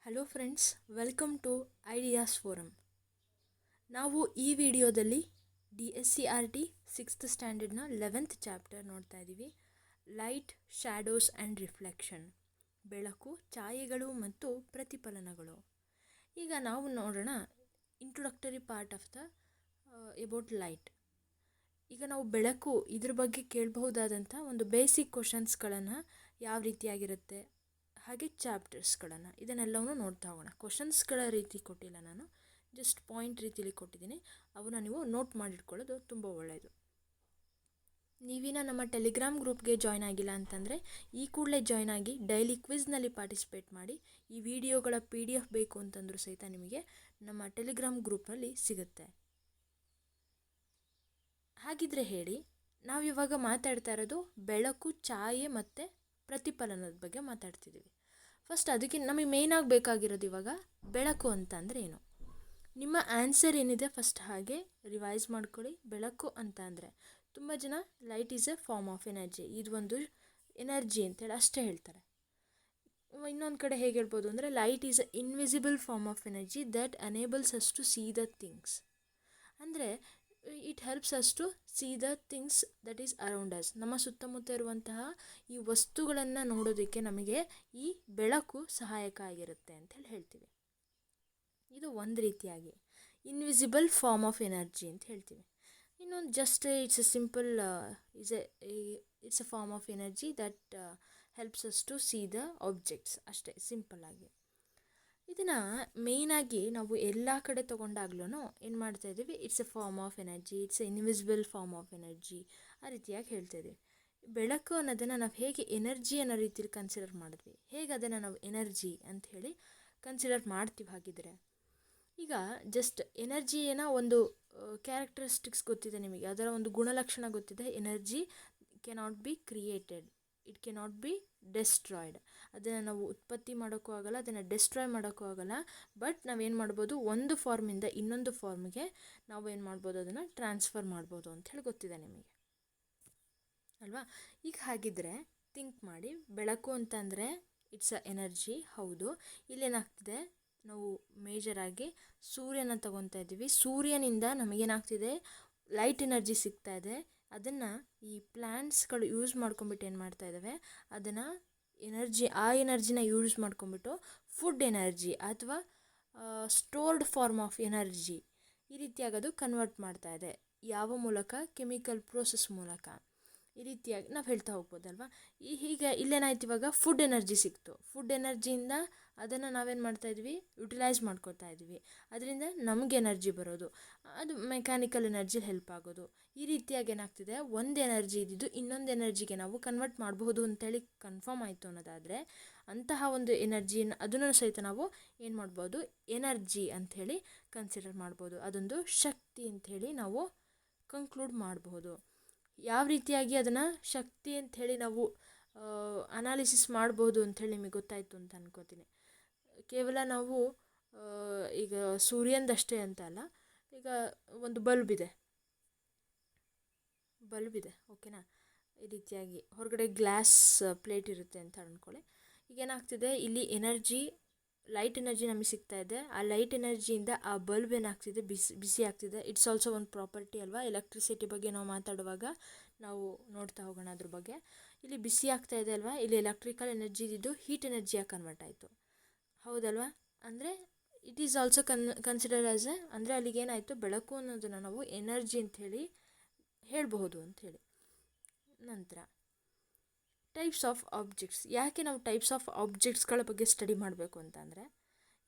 Hello friends, welcome to ideas forum. ನಾವು ಈ ವಿಡಿಯೋದಲ್ಲಿ DSCRT 6th ಸ್ಟ್ಯಾಂಡರ್ಡ್ನ 11th ಚಾಪ್ಟರ್ ನೋಡ್ತಾ ಇದ್ದೀವಿ. ಲೈಟ್, ಶ್ಯಾಡೋಸ್ ಆ್ಯಂಡ್ ರಿಫ್ಲೆಕ್ಷನ್, ಬೆಳಕು, ಛಾಯೆಗಳು ಮತ್ತು ಪ್ರತಿಫಲನಗಳು. ಈಗ ನಾವು ನೋಡೋಣ introductory part of the about light. ಈಗ ನಾವು ಬೆಳಕು ಇದ್ರ ಬಗ್ಗೆ ಕೇಳಬಹುದಾದಂಥ ಒಂದು ಬೇಸಿಕ್ ಕ್ವಶನ್ಸ್ಗಳನ್ನು ಯಾವ ರೀತಿಯಾಗಿರುತ್ತೆ, ಹಾಗೆ ಚಾಪ್ಟರ್ಸ್ಗಳನ್ನು ಇದನ್ನೆಲ್ಲವೂ ನೋಡ್ತಾ ಹೋಗೋಣ. ಕ್ವಶನ್ಸ್ಗಳ ರೀತಿ ಕೊಟ್ಟಿಲ್ಲ, ನಾನು ಜಸ್ಟ್ ಪಾಯಿಂಟ್ ರೀತಿಯಲ್ಲಿ ಕೊಟ್ಟಿದ್ದೀನಿ. ಅವನ್ನ ನೀವು ನೋಟ್ ಮಾಡಿಟ್ಕೊಳ್ಳೋದು ತುಂಬ ಒಳ್ಳೆಯದು. ನೀವಿನ ನಮ್ಮ ಟೆಲಿಗ್ರಾಮ್ ಗ್ರೂಪ್ಗೆ ಜಾಯ್ನ್ ಆಗಿಲ್ಲ ಅಂತಂದರೆ ಈ ಕೂಡಲೇ ಜಾಯ್ನ್ ಆಗಿ ಡೈಲಿ ಕ್ವಿಜ್ನಲ್ಲಿ ಪಾರ್ಟಿಸಿಪೇಟ್ ಮಾಡಿ. ಈ ವಿಡಿಯೋಗಳ PDF ಬೇಕು ಅಂತಂದರೂ ಸಹಿತ ನಿಮಗೆ ನಮ್ಮ ಟೆಲಿಗ್ರಾಮ್ ಗ್ರೂಪಲ್ಲಿ ಸಿಗುತ್ತೆ. ಹಾಗಿದ್ರೆ ಹೇಳಿ, ನಾವಿವಾಗ ಮಾತಾಡ್ತಾ ಇರೋದು ಬೆಳಕು, ಛಾಯೆ ಮತ್ತು ಪ್ರತಿಫಲನದ ಬಗ್ಗೆ ಮಾತಾಡ್ತಿದ್ದೀವಿ. ಫಸ್ಟ್ ಅದಕ್ಕೆ ನಮಗೆ ಮೇಯ್ನಾಗಿ ಬೇಕಾಗಿರೋದು ಇವಾಗ ಬೆಳಕು ಅಂತ ಅಂದರೆ ಏನು. ನಿಮ್ಮ ಆನ್ಸರ್ ಏನಿದೆ ಫಸ್ಟ್ ಹಾಗೆ ರಿವೈಸ್ ಮಾಡ್ಕೊಳ್ಳಿ. ಬೆಳಕು ಅಂತ ಅಂದರೆ ತುಂಬ ಜನ light is a form of energy, ಇದು ಒಂದು ಎನರ್ಜಿ ಅಂತೇಳಿ ಅಷ್ಟೇ ಹೇಳ್ತಾರೆ. ಇನ್ನೊಂದು ಕಡೆ ಹೇಗೆ ಹೇಳ್ಬೋದು ಅಂದರೆ light is a invisible form of energy that enables us to see the things. ಅಂದರೆ it helps us to see the things that is around us. ನಮ್ಮ ಸುತ್ತಮುತ್ತ ಇರುವಂತಹ ಈ ವಸ್ತುಗಳನ್ನು ನೋಡೋದಕ್ಕೆ ನಮಗೆ ಈ ಬೆಳಕು ಸಹಾಯಕ ಆಗಿರುತ್ತೆ ಅಂತೇಳಿ ಹೇಳ್ತೀವಿ. ಇದು ಒಂದು ರೀತಿಯಾಗಿ ಇನ್ವಿಸಿಬಲ್ ಫಾರ್ಮ್ ಆಫ್ ಎನರ್ಜಿ ಅಂತ ಹೇಳ್ತೀವಿ. ಇನ್ನೊಂದು just it's a simple it's a form of energy that helps us to see the objects, ಅಷ್ಟೇ ಸಿಂಪಲ್ ಆಗಿ. ಇದನ್ನು ಮೇಯ್ನಾಗಿ ನಾವು ಎಲ್ಲ ಕಡೆ ತೊಗೊಂಡಾಗ್ಲೂ ಏನು ಮಾಡ್ತಾಯಿದ್ದೀವಿ, it's a form of energy, it's a invisible form of energy ಆ ರೀತಿಯಾಗಿ ಹೇಳ್ತಾಯಿದ್ದೀವಿ. ಬೆಳಕು ಅನ್ನೋದನ್ನು ನಾವು ಹೇಗೆ ಎನರ್ಜಿ ಅನ್ನೋ ರೀತಿಯಲ್ಲಿ ಕನ್ಸಿಡರ್ ಮಾಡಿದ್ವಿ, ಹೇಗೆ ಅದನ್ನು ನಾವು ಎನರ್ಜಿ ಅಂತ ಹೇಳಿ ಕನ್ಸಿಡರ್ ಮಾಡ್ತೀವಿ. ಹಾಗಿದ್ರೆ ಈಗ ಜಸ್ಟ್ ಎನರ್ಜಿನ ಒಂದು ಕ್ಯಾರೆಕ್ಟರಿಸ್ಟಿಕ್ಸ್ ಗೊತ್ತಿದೆ ನಿಮಗೆ, ಅದರ ಒಂದು ಗುಣಲಕ್ಷಣ ಗೊತ್ತಿದೆ. Energy cannot be created, it cannot be destroyed. ಅದನ್ನು ನಾವು ಉತ್ಪತ್ತಿ ಮಾಡೋಕ್ಕೂ ಆಗಲ್ಲ, ಅದನ್ನು ಡೆಸ್ಟ್ರಾಯ್ ಮಾಡೋಕ್ಕೂ ಆಗಲ್ಲ. ಬಟ್ ನಾವೇನು ಮಾಡ್ಬೋದು, ಒಂದು ಫಾರ್ಮಿಂದ ಇನ್ನೊಂದು ಫಾರ್ಮ್ಗೆ ನಾವು ಏನು ಮಾಡ್ಬೋದು, ಅದನ್ನು ಟ್ರಾನ್ಸ್ಫರ್ ಮಾಡ್ಬೋದು ಅಂಥೇಳಿ ಗೊತ್ತಿದೆ ನಿಮಗೆ ಅಲ್ವಾ. ಈಗ ಹಾಗಿದ್ರೆ ಥಿಂಕ್ ಮಾಡಿ, ಬೆಳಕು ಅಂತಂದರೆ ಇಟ್ಸ್ ಅ ಎನರ್ಜಿ. ಹೌದು, ಇಲ್ಲೇನಾಗ್ತಿದೆ, ನಾವು ಮೇಜರಾಗಿ ಸೂರ್ಯನ ತಗೊತಾ ಇದ್ದೀವಿ. ಸೂರ್ಯನಿಂದ ನಮಗೇನಾಗ್ತಿದೆ, ಲೈಟ್ ಎನರ್ಜಿ ಸಿಗ್ತಾ ಇದೆ. ಅದನ್ನು ಈ ಪ್ಲ್ಯಾಂಟ್ಸ್ಗಳು ಯೂಸ್ ಮಾಡ್ಕೊಂಬಿಟ್ಟು ಏನು ಮಾಡ್ತಾ ಇದ್ದಾವೆ, ಅದನ್ನು ಆ ಎನರ್ಜಿನ ಯೂಸ್ ಮಾಡ್ಕೊಂಬಿಟ್ಟು ಫುಡ್ ಎನರ್ಜಿ ಅಥವಾ ಸ್ಟೋರ್ಡ್ ಫಾರ್ಮ್ ಆಫ್ ಎನರ್ಜಿ ಈ ರೀತಿಯಾಗಿ ಅದು ಕನ್ವರ್ಟ್ ಮಾಡ್ತಾ ಇದೆ. ಯಾವ ಮೂಲಕ? ಕೆಮಿಕಲ್ ಪ್ರೋಸೆಸ್ ಮೂಲಕ. ಈ ರೀತಿಯಾಗಿ ನಾವು ಹೇಳ್ತಾ ಹೋಗ್ಬೋದಲ್ವ. ಹೀಗೆ ಇಲ್ಲೇನಾಯ್ತು, ಇವಾಗ ಫುಡ್ ಎನರ್ಜಿ ಸಿಕ್ತು. ಫುಡ್ ಎನರ್ಜಿಯಿಂದ ಅದನ್ನು ನಾವೇನು ಮಾಡ್ತಾಯಿದ್ವಿ, ಯುಟಿಲೈಸ್ ಮಾಡ್ಕೊತಾ ಇದ್ವಿ. ಅದರಿಂದ ನಮಗೆ ಎನರ್ಜಿ ಬರೋದು, ಅದು ಮೆಕ್ಯಾನಿಕಲ್ ಎನರ್ಜಿ ಹೆಲ್ಪ್ ಆಗೋದು. ಈ ರೀತಿಯಾಗಿ ಏನಾಗ್ತಿದೆ, ಒಂದು ಎನರ್ಜಿ ಇದ್ದಿದ್ದು ಇನ್ನೊಂದು ಎನರ್ಜಿಗೆ ನಾವು ಕನ್ವರ್ಟ್ ಮಾಡಬಹುದು ಅಂತೇಳಿ ಕನ್ಫರ್ಮ್ ಆಯಿತು ಅನ್ನೋದಾದರೆ, ಅಂತಹ ಒಂದು ಎನರ್ಜಿನ ಅದನ್ನು ಸಹಿತ ನಾವು ಏನು ಮಾಡ್ಬೋದು, ಎನರ್ಜಿ ಅಂಥೇಳಿ ಕನ್ಸಿಡರ್ ಮಾಡ್ಬೋದು. ಅದೊಂದು ಶಕ್ತಿ ಅಂಥೇಳಿ ನಾವು ಕಂಕ್ಲೂಡ್ ಮಾಡಬಹುದು. ಯಾವ ರೀತಿಯಾಗಿ ಅದನ್ನು ಶಕ್ತಿ ಅಂಥೇಳಿ ನಾವು ಅನಾಲಿಸಿಸ್ ಮಾಡ್ಬೋದು ಅಂಥೇಳಿ ನಿಮಗೆ ಗೊತ್ತಾಯಿತು ಅಂತ ಅನ್ಕೋತೀನಿ. ಕೇವಲ ನಾವು ಈಗ ಸೂರ್ಯನದಷ್ಟೇ ಅಂತ ಅಲ್ಲ, ಈಗ ಒಂದು ಬಲ್ಬ್ ಇದೆ, ಓಕೆನಾ. ಈ ರೀತಿಯಾಗಿ ಹೊರಗಡೆ ಗ್ಲಾಸ್ ಪ್ಲೇಟ್ ಇರುತ್ತೆ ಅಂತ ಅಂದ್ಕೊಳ್ಳಿ. ಈಗ ಏನಾಗ್ತಿದೆ, ಇಲ್ಲಿ ಎನರ್ಜಿ, ಲೈಟ್ ಎನರ್ಜಿ ನಮಗೆ ಸಿಗ್ತಾ ಇದೆ. ಆ ಲೈಟ್ ಎನರ್ಜಿಯಿಂದ ಆ ಬಲ್ಬ್ ಏನಾಗ್ತಿದೆ, ಬಿಸಿ ಆಗ್ತಿದೆ. ಇಟ್ಸ್ ಆಲ್ಸೋ ಒಂದು ಪ್ರಾಪರ್ಟಿ ಅಲ್ವಾ. ಎಲೆಕ್ಟ್ರಿಸಿಟಿ ಬಗ್ಗೆ ನಾವು ಮಾತಾಡುವಾಗ ನಾವು ನೋಡ್ತಾ ಹೋಗೋಣ ಅದ್ರ ಬಗ್ಗೆ. ಇಲ್ಲಿ ಬಿಸಿ ಆಗ್ತಾ ಇದೆ ಅಲ್ವಾ, ಇಲ್ಲಿ ಎಲೆಕ್ಟ್ರಿಕಲ್ ಎನರ್ಜಿ ಇದ್ದು ಹೀಟ್ ಎನರ್ಜಿಯಾಗಿ ಕನ್ವರ್ಟ್ ಆಯಿತು, ಹೌದಲ್ವಾ. ಅಂದರೆ it is also consider as A, ಅಂದರೆ ಅಲ್ಲಿಗೇನಾಯಿತು, ಬೆಳಕು ಅನ್ನೋದನ್ನು ನಾವು ಎನರ್ಜಿ ಅಂಥೇಳಿ ಹೇಳಬಹುದು ಅಂಥೇಳಿ. ನಂತರ ಟೈಪ್ಸ್ ಆಫ್ ಆಬ್ಜೆಕ್ಟ್ಸ್. ಯಾಕೆ ನಾವು ಟೈಪ್ಸ್ ಆಫ್ ಆಬ್ಜೆಕ್ಟ್ಸ್ಗಳ ಬಗ್ಗೆ ಸ್ಟಡಿ ಮಾಡಬೇಕು ಅಂತಂದರೆ,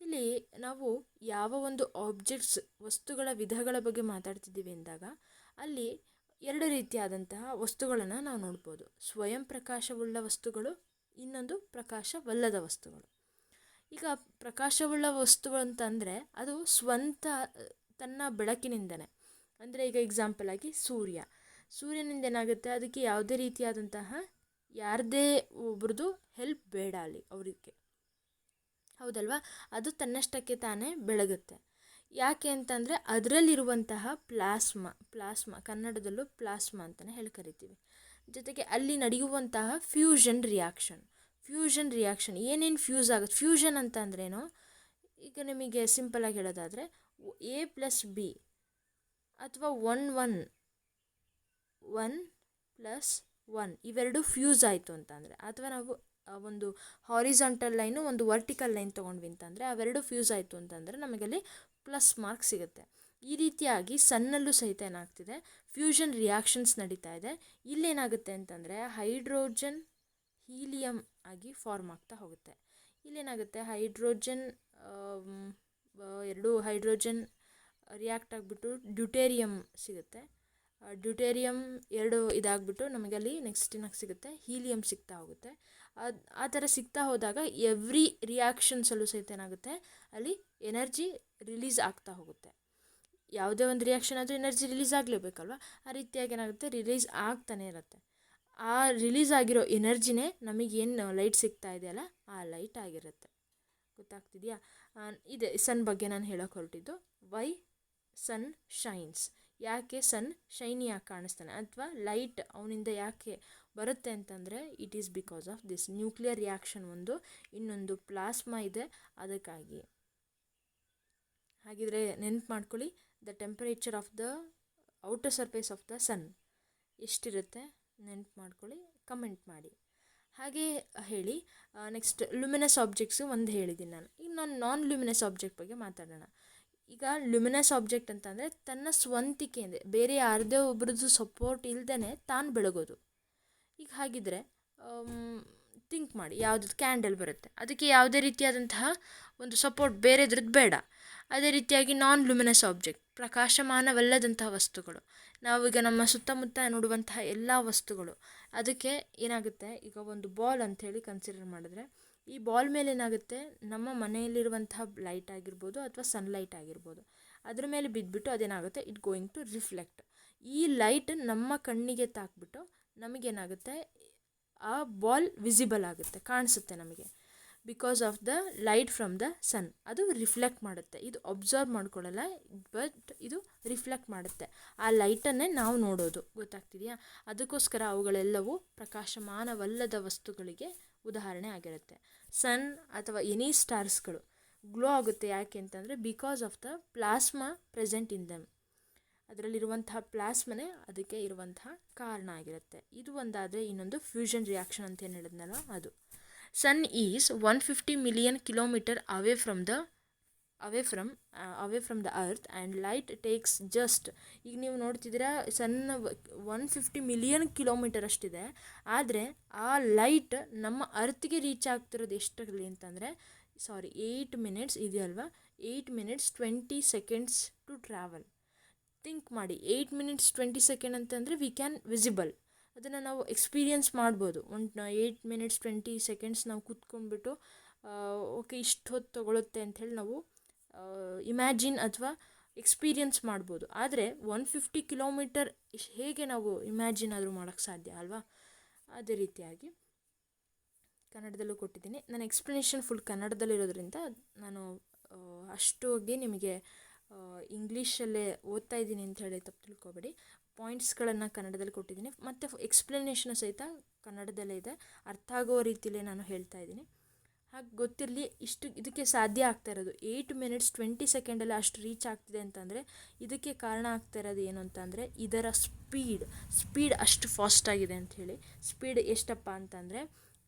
ಇಲ್ಲಿ ನಾವು ಯಾವ ಒಂದು ಆಬ್ಜೆಕ್ಟ್ಸ್, ವಸ್ತುಗಳ ವಿಧಗಳ ಬಗ್ಗೆ ಮಾತಾಡ್ತಿದ್ದೀವಿ ಅಂದಾಗ ಅಲ್ಲಿ ಎರಡು ರೀತಿಯಾದಂತಹ ವಸ್ತುಗಳನ್ನು ನಾವು ನೋಡ್ಬೋದು. ಸ್ವಯಂ ಪ್ರಕಾಶವುಳ್ಳ ವಸ್ತುಗಳು, ಇನ್ನೊಂದು ಪ್ರಕಾಶವಲ್ಲದ ವಸ್ತುಗಳು. ಈಗ ಪ್ರಕಾಶವುಳ್ಳ ವಸ್ತುಗಳು ಅಂತಂದರೆ ಅದು ಸ್ವಂತ ತನ್ನ ಬೆಳಕಿನಿಂದನೇ, ಅಂದರೆ ಈಗ ಎಕ್ಸಾಂಪಲ್ ಆಗಿ ಸೂರ್ಯನಿಂದ ಏನಾಗುತ್ತೆ, ಅದಕ್ಕೆ ಯಾವುದೇ ರೀತಿಯಾದಂತಹ ಯಾರದೇ ಒಬ್ರದ್ದು ಹೆಲ್ಪ್ ಬೇಡ ಅಲ್ಲಿ ಅವರಿಗೆ, ಹೌದಲ್ವಾ. ಅದು ತನ್ನಷ್ಟಕ್ಕೆ ತಾನೇ ಬೆಳಗುತ್ತೆ. ಯಾಕೆ ಅಂತಂದರೆ ಅದರಲ್ಲಿರುವಂತಹ ಪ್ಲಾಸ್ಮಾ, ಕನ್ನಡದಲ್ಲೂ ಪ್ಲಾಸ್ಮಾ ಅಂತಲೇ ಹೇಳಿ ಕರಿತೀವಿ. ಜೊತೆಗೆ ಅಲ್ಲಿ ನಡೆಯುವಂತಹ ಫ್ಯೂಷನ್ ರಿಯಾಕ್ಷನ್ ಏನೇನು ಫ್ಯೂಸ್ ಆಗುತ್ತೆ. ಫ್ಯೂಷನ್ ಅಂತ ಅಂದ್ರೇನು, ಈಗ ನಿಮಗೆ ಸಿಂಪಲಾಗಿ ಹೇಳೋದಾದರೆ ಎ ಪ್ಲಸ್ ಬಿ ಅಥವಾ 1 ಪ್ಲಸ್ 1 ಇವೆರಡು ಫ್ಯೂಸ್ ಆಯಿತು ಅಂತಂದರೆ, ಅಥವಾ ನಾವು ಒಂದು ಹಾರಿಜಾಂಟಲ್ ಲೈನು ಒಂದು ವರ್ಟಿಕಲ್ ಲೈನ್ ತೊಗೊಂಡ್ವಿ ಅಂತಂದರೆ ಅವೆರಡು ಫ್ಯೂಸ್ ಆಯಿತು ಅಂತಂದರೆ ನಮಗಲ್ಲಿ ಪ್ಲಸ್ ಮಾರ್ಕ್ ಸಿಗುತ್ತೆ. ಈ ರೀತಿಯಾಗಿ ಸನ್ನಲ್ಲೂ ಸಹಿತ ಏನಾಗ್ತಿದೆ, ಫ್ಯೂಷನ್ ರಿಯಾಕ್ಷನ್ಸ್ ನಡೀತಾ ಇದೆ. ಇಲ್ಲೇನಾಗುತ್ತೆ ಅಂತಂದರೆ ಹೈಡ್ರೋಜನ್ ಹೀಲಿಯಮ್ ಆಗಿ ಫಾರ್ಮ್ ಆಗ್ತಾ ಹೋಗುತ್ತೆ. ಇಲ್ಲೇನಾಗುತ್ತೆ, ಎರಡು ಹೈಡ್ರೋಜನ್ ರಿಯಾಕ್ಟ್ ಆಗಿಬಿಟ್ಟು ಡ್ಯೂಟೇರಿಯಮ್ ಸಿಗುತ್ತೆ. ಡ್ಯೂಟೇರಿಯಮ್ ಎರಡು ಇದಾಗ್ಬಿಟ್ಟು ನಮಗಲ್ಲಿ ನೆಕ್ಸ್ಟ್ ಏನಾಗಿ ಸಿಗುತ್ತೆ, ಹೀಲಿಯಮ್ ಸಿಗ್ತಾ ಹೋಗುತ್ತೆ. ಆ ಥರ ಸಿಗ್ತಾ ಹೋದಾಗ ಎವ್ರಿ ರಿಯಾಕ್ಷನ್ಸಲ್ಲೂ ಸಹಿತ ಏನಾಗುತ್ತೆ, ಅಲ್ಲಿ ಎನರ್ಜಿ ರಿಲೀಸ್ ಆಗ್ತಾ ಹೋಗುತ್ತೆ. ಯಾವುದೇ ಒಂದು ರಿಯಾಕ್ಷನ್ ಆದರೂ ಎನರ್ಜಿ ರಿಲೀಸ್ ಆಗಲೇಬೇಕಲ್ವ, ಆ ರೀತಿಯಾಗಿ ಏನಾಗುತ್ತೆ, ರಿಲೀಸ್ ಆಗ್ತಾನೆ ಇರುತ್ತೆ. ಆ ರಿಲೀಸ್ ಆಗಿರೋ ಎನರ್ಜಿನೇ ನಮಗೇನು ಲೈಟ್ ಸಿಗ್ತಾ ಇದೆಯಲ್ಲ ಆ ಲೈಟ್ ಆಗಿರುತ್ತೆ. ಗೊತ್ತಾಗ್ತಿದೆಯಾ? ಇದೆ ಸನ್ ಬಗ್ಗೆ ನಾನು ಹೇಳೋಕೆ ಹೊರಟಿದ್ದು. ವೈ ಸನ್ ಶೈನ್ಸ್, ಯಾಕೆ ಸನ್ ಶೈನಿಯಾಗಿ ಕಾಣಿಸ್ತಾನೆ ಅಥವಾ ಲೈಟ್ ಅವನಿಂದ ಯಾಕೆ ಬರುತ್ತೆ ಅಂತಂದರೆ it is because of this nuclear reaction. ಇನ್ನೊಂದು ಪ್ಲಾಸ್ಮಾ ಇದೆ, ಅದಕ್ಕಾಗಿ. ಹಾಗಿದ್ರೆ ನೆನ್ಪು ಮಾಡ್ಕೊಳ್ಳಿ, the temperature of the outer surface of the sun ಎಷ್ಟಿರುತ್ತೆ ನೆನ್ಪು ಮಾಡ್ಕೊಳ್ಳಿ, ಕಮೆಂಟ್ ಮಾಡಿ. ಹಾಗೆ ಹೇಳಿ. ನೆಕ್ಸ್ಟ್ ಲುಮಿನಸ್ ಆಬ್ಜೆಕ್ಟ್ಸು ಒಂದು ಹೇಳಿದ್ದೀನಿ ನಾನು. ಈಗ ನಾನು ನಾನ್ ಲುಮಿನಸ್ ಆಬ್ಜೆಕ್ಟ್ ಬಗ್ಗೆ ಮಾತಾಡೋಣ. ಈಗ ಲುಮಿನಸ್ ಆಬ್ಜೆಕ್ಟ್ ಅಂತಂದರೆ ತನ್ನ ಸ್ವಂತಿಕೆಯಿಂದ ಬೇರೆ ಯಾರದೇ ಒಬ್ರದ್ದು ಸಪೋರ್ಟ್ ಇಲ್ಲದೇ ತಾನು ಬೆಳಗೋದು. ಈಗ ಹಾಗಿದ್ರೆ ಥಿಂಕ್ ಮಾಡಿ, ಯಾವುದು ಕ್ಯಾಂಡಲ್ ಬರುತ್ತೆ, ಅದಕ್ಕೆ ಯಾವುದೇ ರೀತಿಯಾದಂತಹ ಒಂದು ಸಪೋರ್ಟ್ ಬೇರೆದ್ರದ್ದು ಬೇಡ. ಅದೇ ರೀತಿಯಾಗಿ ನಾನ್ ಲುಮಿನಸ್ ಆಬ್ಜೆಕ್ಟ್, ಪ್ರಕಾಶಮಾನವಲ್ಲದಂತಹ ವಸ್ತುಗಳು, ನಾವೀಗ ನಮ್ಮ ಸುತ್ತಮುತ್ತ ನೋಡುವಂತಹ ಎಲ್ಲ ವಸ್ತುಗಳು, ಅದಕ್ಕೆ ಏನಾಗುತ್ತೆ, ಈಗ ಒಂದು ಬಾಲ್ ಅಂಥೇಳಿ ಕನ್ಸಿಡರ್ ಮಾಡಿದ್ರೆ ಈ ಬಾಲ್ ಮೇಲೆ ಏನಾಗುತ್ತೆ, ನಮ್ಮ ಮನೆಯಲ್ಲಿರುವಂತಹ ಲೈಟ್ ಆಗಿರ್ಬೋದು ಅಥವಾ ಸನ್ಲೈಟ್ ಆಗಿರ್ಬೋದು, ಅದ್ರ ಮೇಲೆ ಬಿದ್ದುಬಿಟ್ಟು ಅದೇನಾಗುತ್ತೆ, ಇಟ್ ಗೋಯಿಂಗ್ ಟು ರಿಫ್ಲೆಕ್ಟ್. ಈ ಲೈಟ್ ನಮ್ಮ ಕಣ್ಣಿಗೆ ತಾಕ್ಬಿಟ್ಟು ನಮಗೇನಾಗುತ್ತೆ, ಆ ಬಾಲ್ ವಿಸಿಬಲ್ ಆಗುತ್ತೆ, ಕಾಣಿಸುತ್ತೆ ನಮಗೆ. Because of the light from the sun. ಅದು ರಿಫ್ಲೆಕ್ಟ್ ಮಾಡುತ್ತೆ. ಇದು ಅಬ್ಸರ್ವ್ ಮಾಡ್ಕೊಳ್ಳಲ್ಲ, ಬಟ್ ಇದು ರಿಫ್ಲೆಕ್ಟ್ ಮಾಡುತ್ತೆ. ಆ ಲೈಟನ್ನೇ ನಾವು ನೋಡೋದು. ಗೊತ್ತಾಗ್ತಿದೆಯಾ? ಅದಕ್ಕೋಸ್ಕರ ಅವುಗಳೆಲ್ಲವೂ ಪ್ರಕಾಶಮಾನವಲ್ಲದ ವಸ್ತುಗಳಿಗೆ ಉದಾಹರಣೆ ಆಗಿರುತ್ತೆ. ಸನ್ ಅಥವಾ ಎನಿ ಸ್ಟಾರ್ಸ್ಗಳು ಗ್ಲೋ ಆಗುತ್ತೆ. ಯಾಕೆ ಅಂತಂದರೆ because of the plasma present in them. ಅದರಲ್ಲಿರುವಂತಹ ಪ್ಲಾಸ್ಮನೇ ಅದಕ್ಕೆ ಇರುವಂತಹ ಕಾರಣ ಆಗಿರುತ್ತೆ. ಇದು ಒಂದಾದರೆ ಇನ್ನೊಂದು ಫ್ಯೂಷನ್ ರಿಯಾಕ್ಷನ್ ಅಂತ ಏನು ಹೇಳಿದ್ನಲ್ಲ ಅದು. Sun is 150 million kilometer away from the earth and light takes just, ಈಗ ನೀವು ನೋಡ್ತಿದ್ದೀರಾ ಸನ್ 150 ಮಿಲಿಯನ್ ಕಿಲೋಮೀಟರ್ ಅಷ್ಟಿದೆ, ಆದರೆ ಆ ಲೈಟ್ ನಮ್ಮ ಅರ್ತ್ಗೆ ರೀಚ್ ಆಗ್ತಿರೋದು ಎಷ್ಟರಲ್ಲಿ ಅಂತಂದರೆ 8 ಮಿನಿಟ್ಸ್ ಇದೆಯಲ್ವಾ, 8 minutes 20 seconds to travel. Think ಮಾಡಿ, 8 ಮಿನಿಟ್ಸ್ 20 ಸೆಕೆಂಡ್ ಅಂತಂದರೆ ವಿ ಕ್ಯಾನ್ ವಿಸಿಬಲ್, ಅದನ್ನು ನಾವು ಎಕ್ಸ್ಪೀರಿಯನ್ಸ್ ಮಾಡ್ಬೋದು. 8 ಮಿನಿಟ್ಸ್ 20 ಸೆಕೆಂಡ್ಸ್ ನಾವು ಕೂತ್ಕೊಂಡ್ಬಿಟ್ಟು ಓಕೆ ಇಷ್ಟು ಹೊತ್ತು ತೊಗೊಳುತ್ತೆ ಅಂಥೇಳಿ ನಾವು ಇಮ್ಯಾಜಿನ್ ಅಥವಾ ಎಕ್ಸ್ಪೀರಿಯನ್ಸ್ ಮಾಡ್ಬೋದು. ಆದರೆ 150 ಕಿಲೋಮೀಟರ್ ಹೇಗೆ ನಾವು ಇಮ್ಯಾಜಿನ್ ಆದರೂ ಮಾಡೋಕ್ಕೆ ಸಾಧ್ಯ ಅಲ್ವಾ? ಅದೇ ರೀತಿಯಾಗಿ ಕನ್ನಡದಲ್ಲೂ ಕೊಟ್ಟಿದ್ದೀನಿ. ನಾನು ಎಕ್ಸ್ಪ್ಲನೇಷನ್ ಫುಲ್ ಕನ್ನಡದಲ್ಲಿರೋದ್ರಿಂದ ನಾನು ಅಷ್ಟೋಗಿ ನಿಮಗೆ ಇಂಗ್ಲೀಷಲ್ಲೇ ಓದ್ತಾ ಇದ್ದೀನಿ ಅಂತ ಹೇಳಿ ತಪ್ಪು ತಿಳ್ಕೊಬೇಡಿ. ಪಾಯಿಂಟ್ಸ್ಗಳನ್ನು ಕನ್ನಡದಲ್ಲಿ ಕೊಟ್ಟಿದ್ದೀನಿ, ಮತ್ತು ಎಕ್ಸ್ಪ್ಲನೇಷನ್ ಸಹಿತ ಕನ್ನಡದಲ್ಲೇ ಇದೆ. ಅರ್ಥ ಆಗೋ ರೀತಿಯಲ್ಲೇ ನಾನು ಹೇಳ್ತಾ ಇದ್ದೀನಿ. ಹಾಗೆ ಗೊತ್ತಿರಲಿ, ಇದಕ್ಕೆ ಸಾಧ್ಯ ಆಗ್ತಾ ಇರೋದು 8 ಮಿನಿಟ್ಸ್ 20 ಸೆಕೆಂಡಲ್ಲಿ ಅಷ್ಟು ರೀಚ್ ಆಗ್ತಿದೆ ಅಂತಂದರೆ ಇದಕ್ಕೆ ಕಾರಣ ಆಗ್ತಾ ಇರೋದು ಏನು ಅಂತಂದರೆ ಇದರ ಸ್ಪೀಡ್ ಅಷ್ಟು ಫಾಸ್ಟಾಗಿದೆ ಅಂಥೇಳಿ. ಸ್ಪೀಡ್ ಎಷ್ಟಪ್ಪ ಅಂತಂದರೆ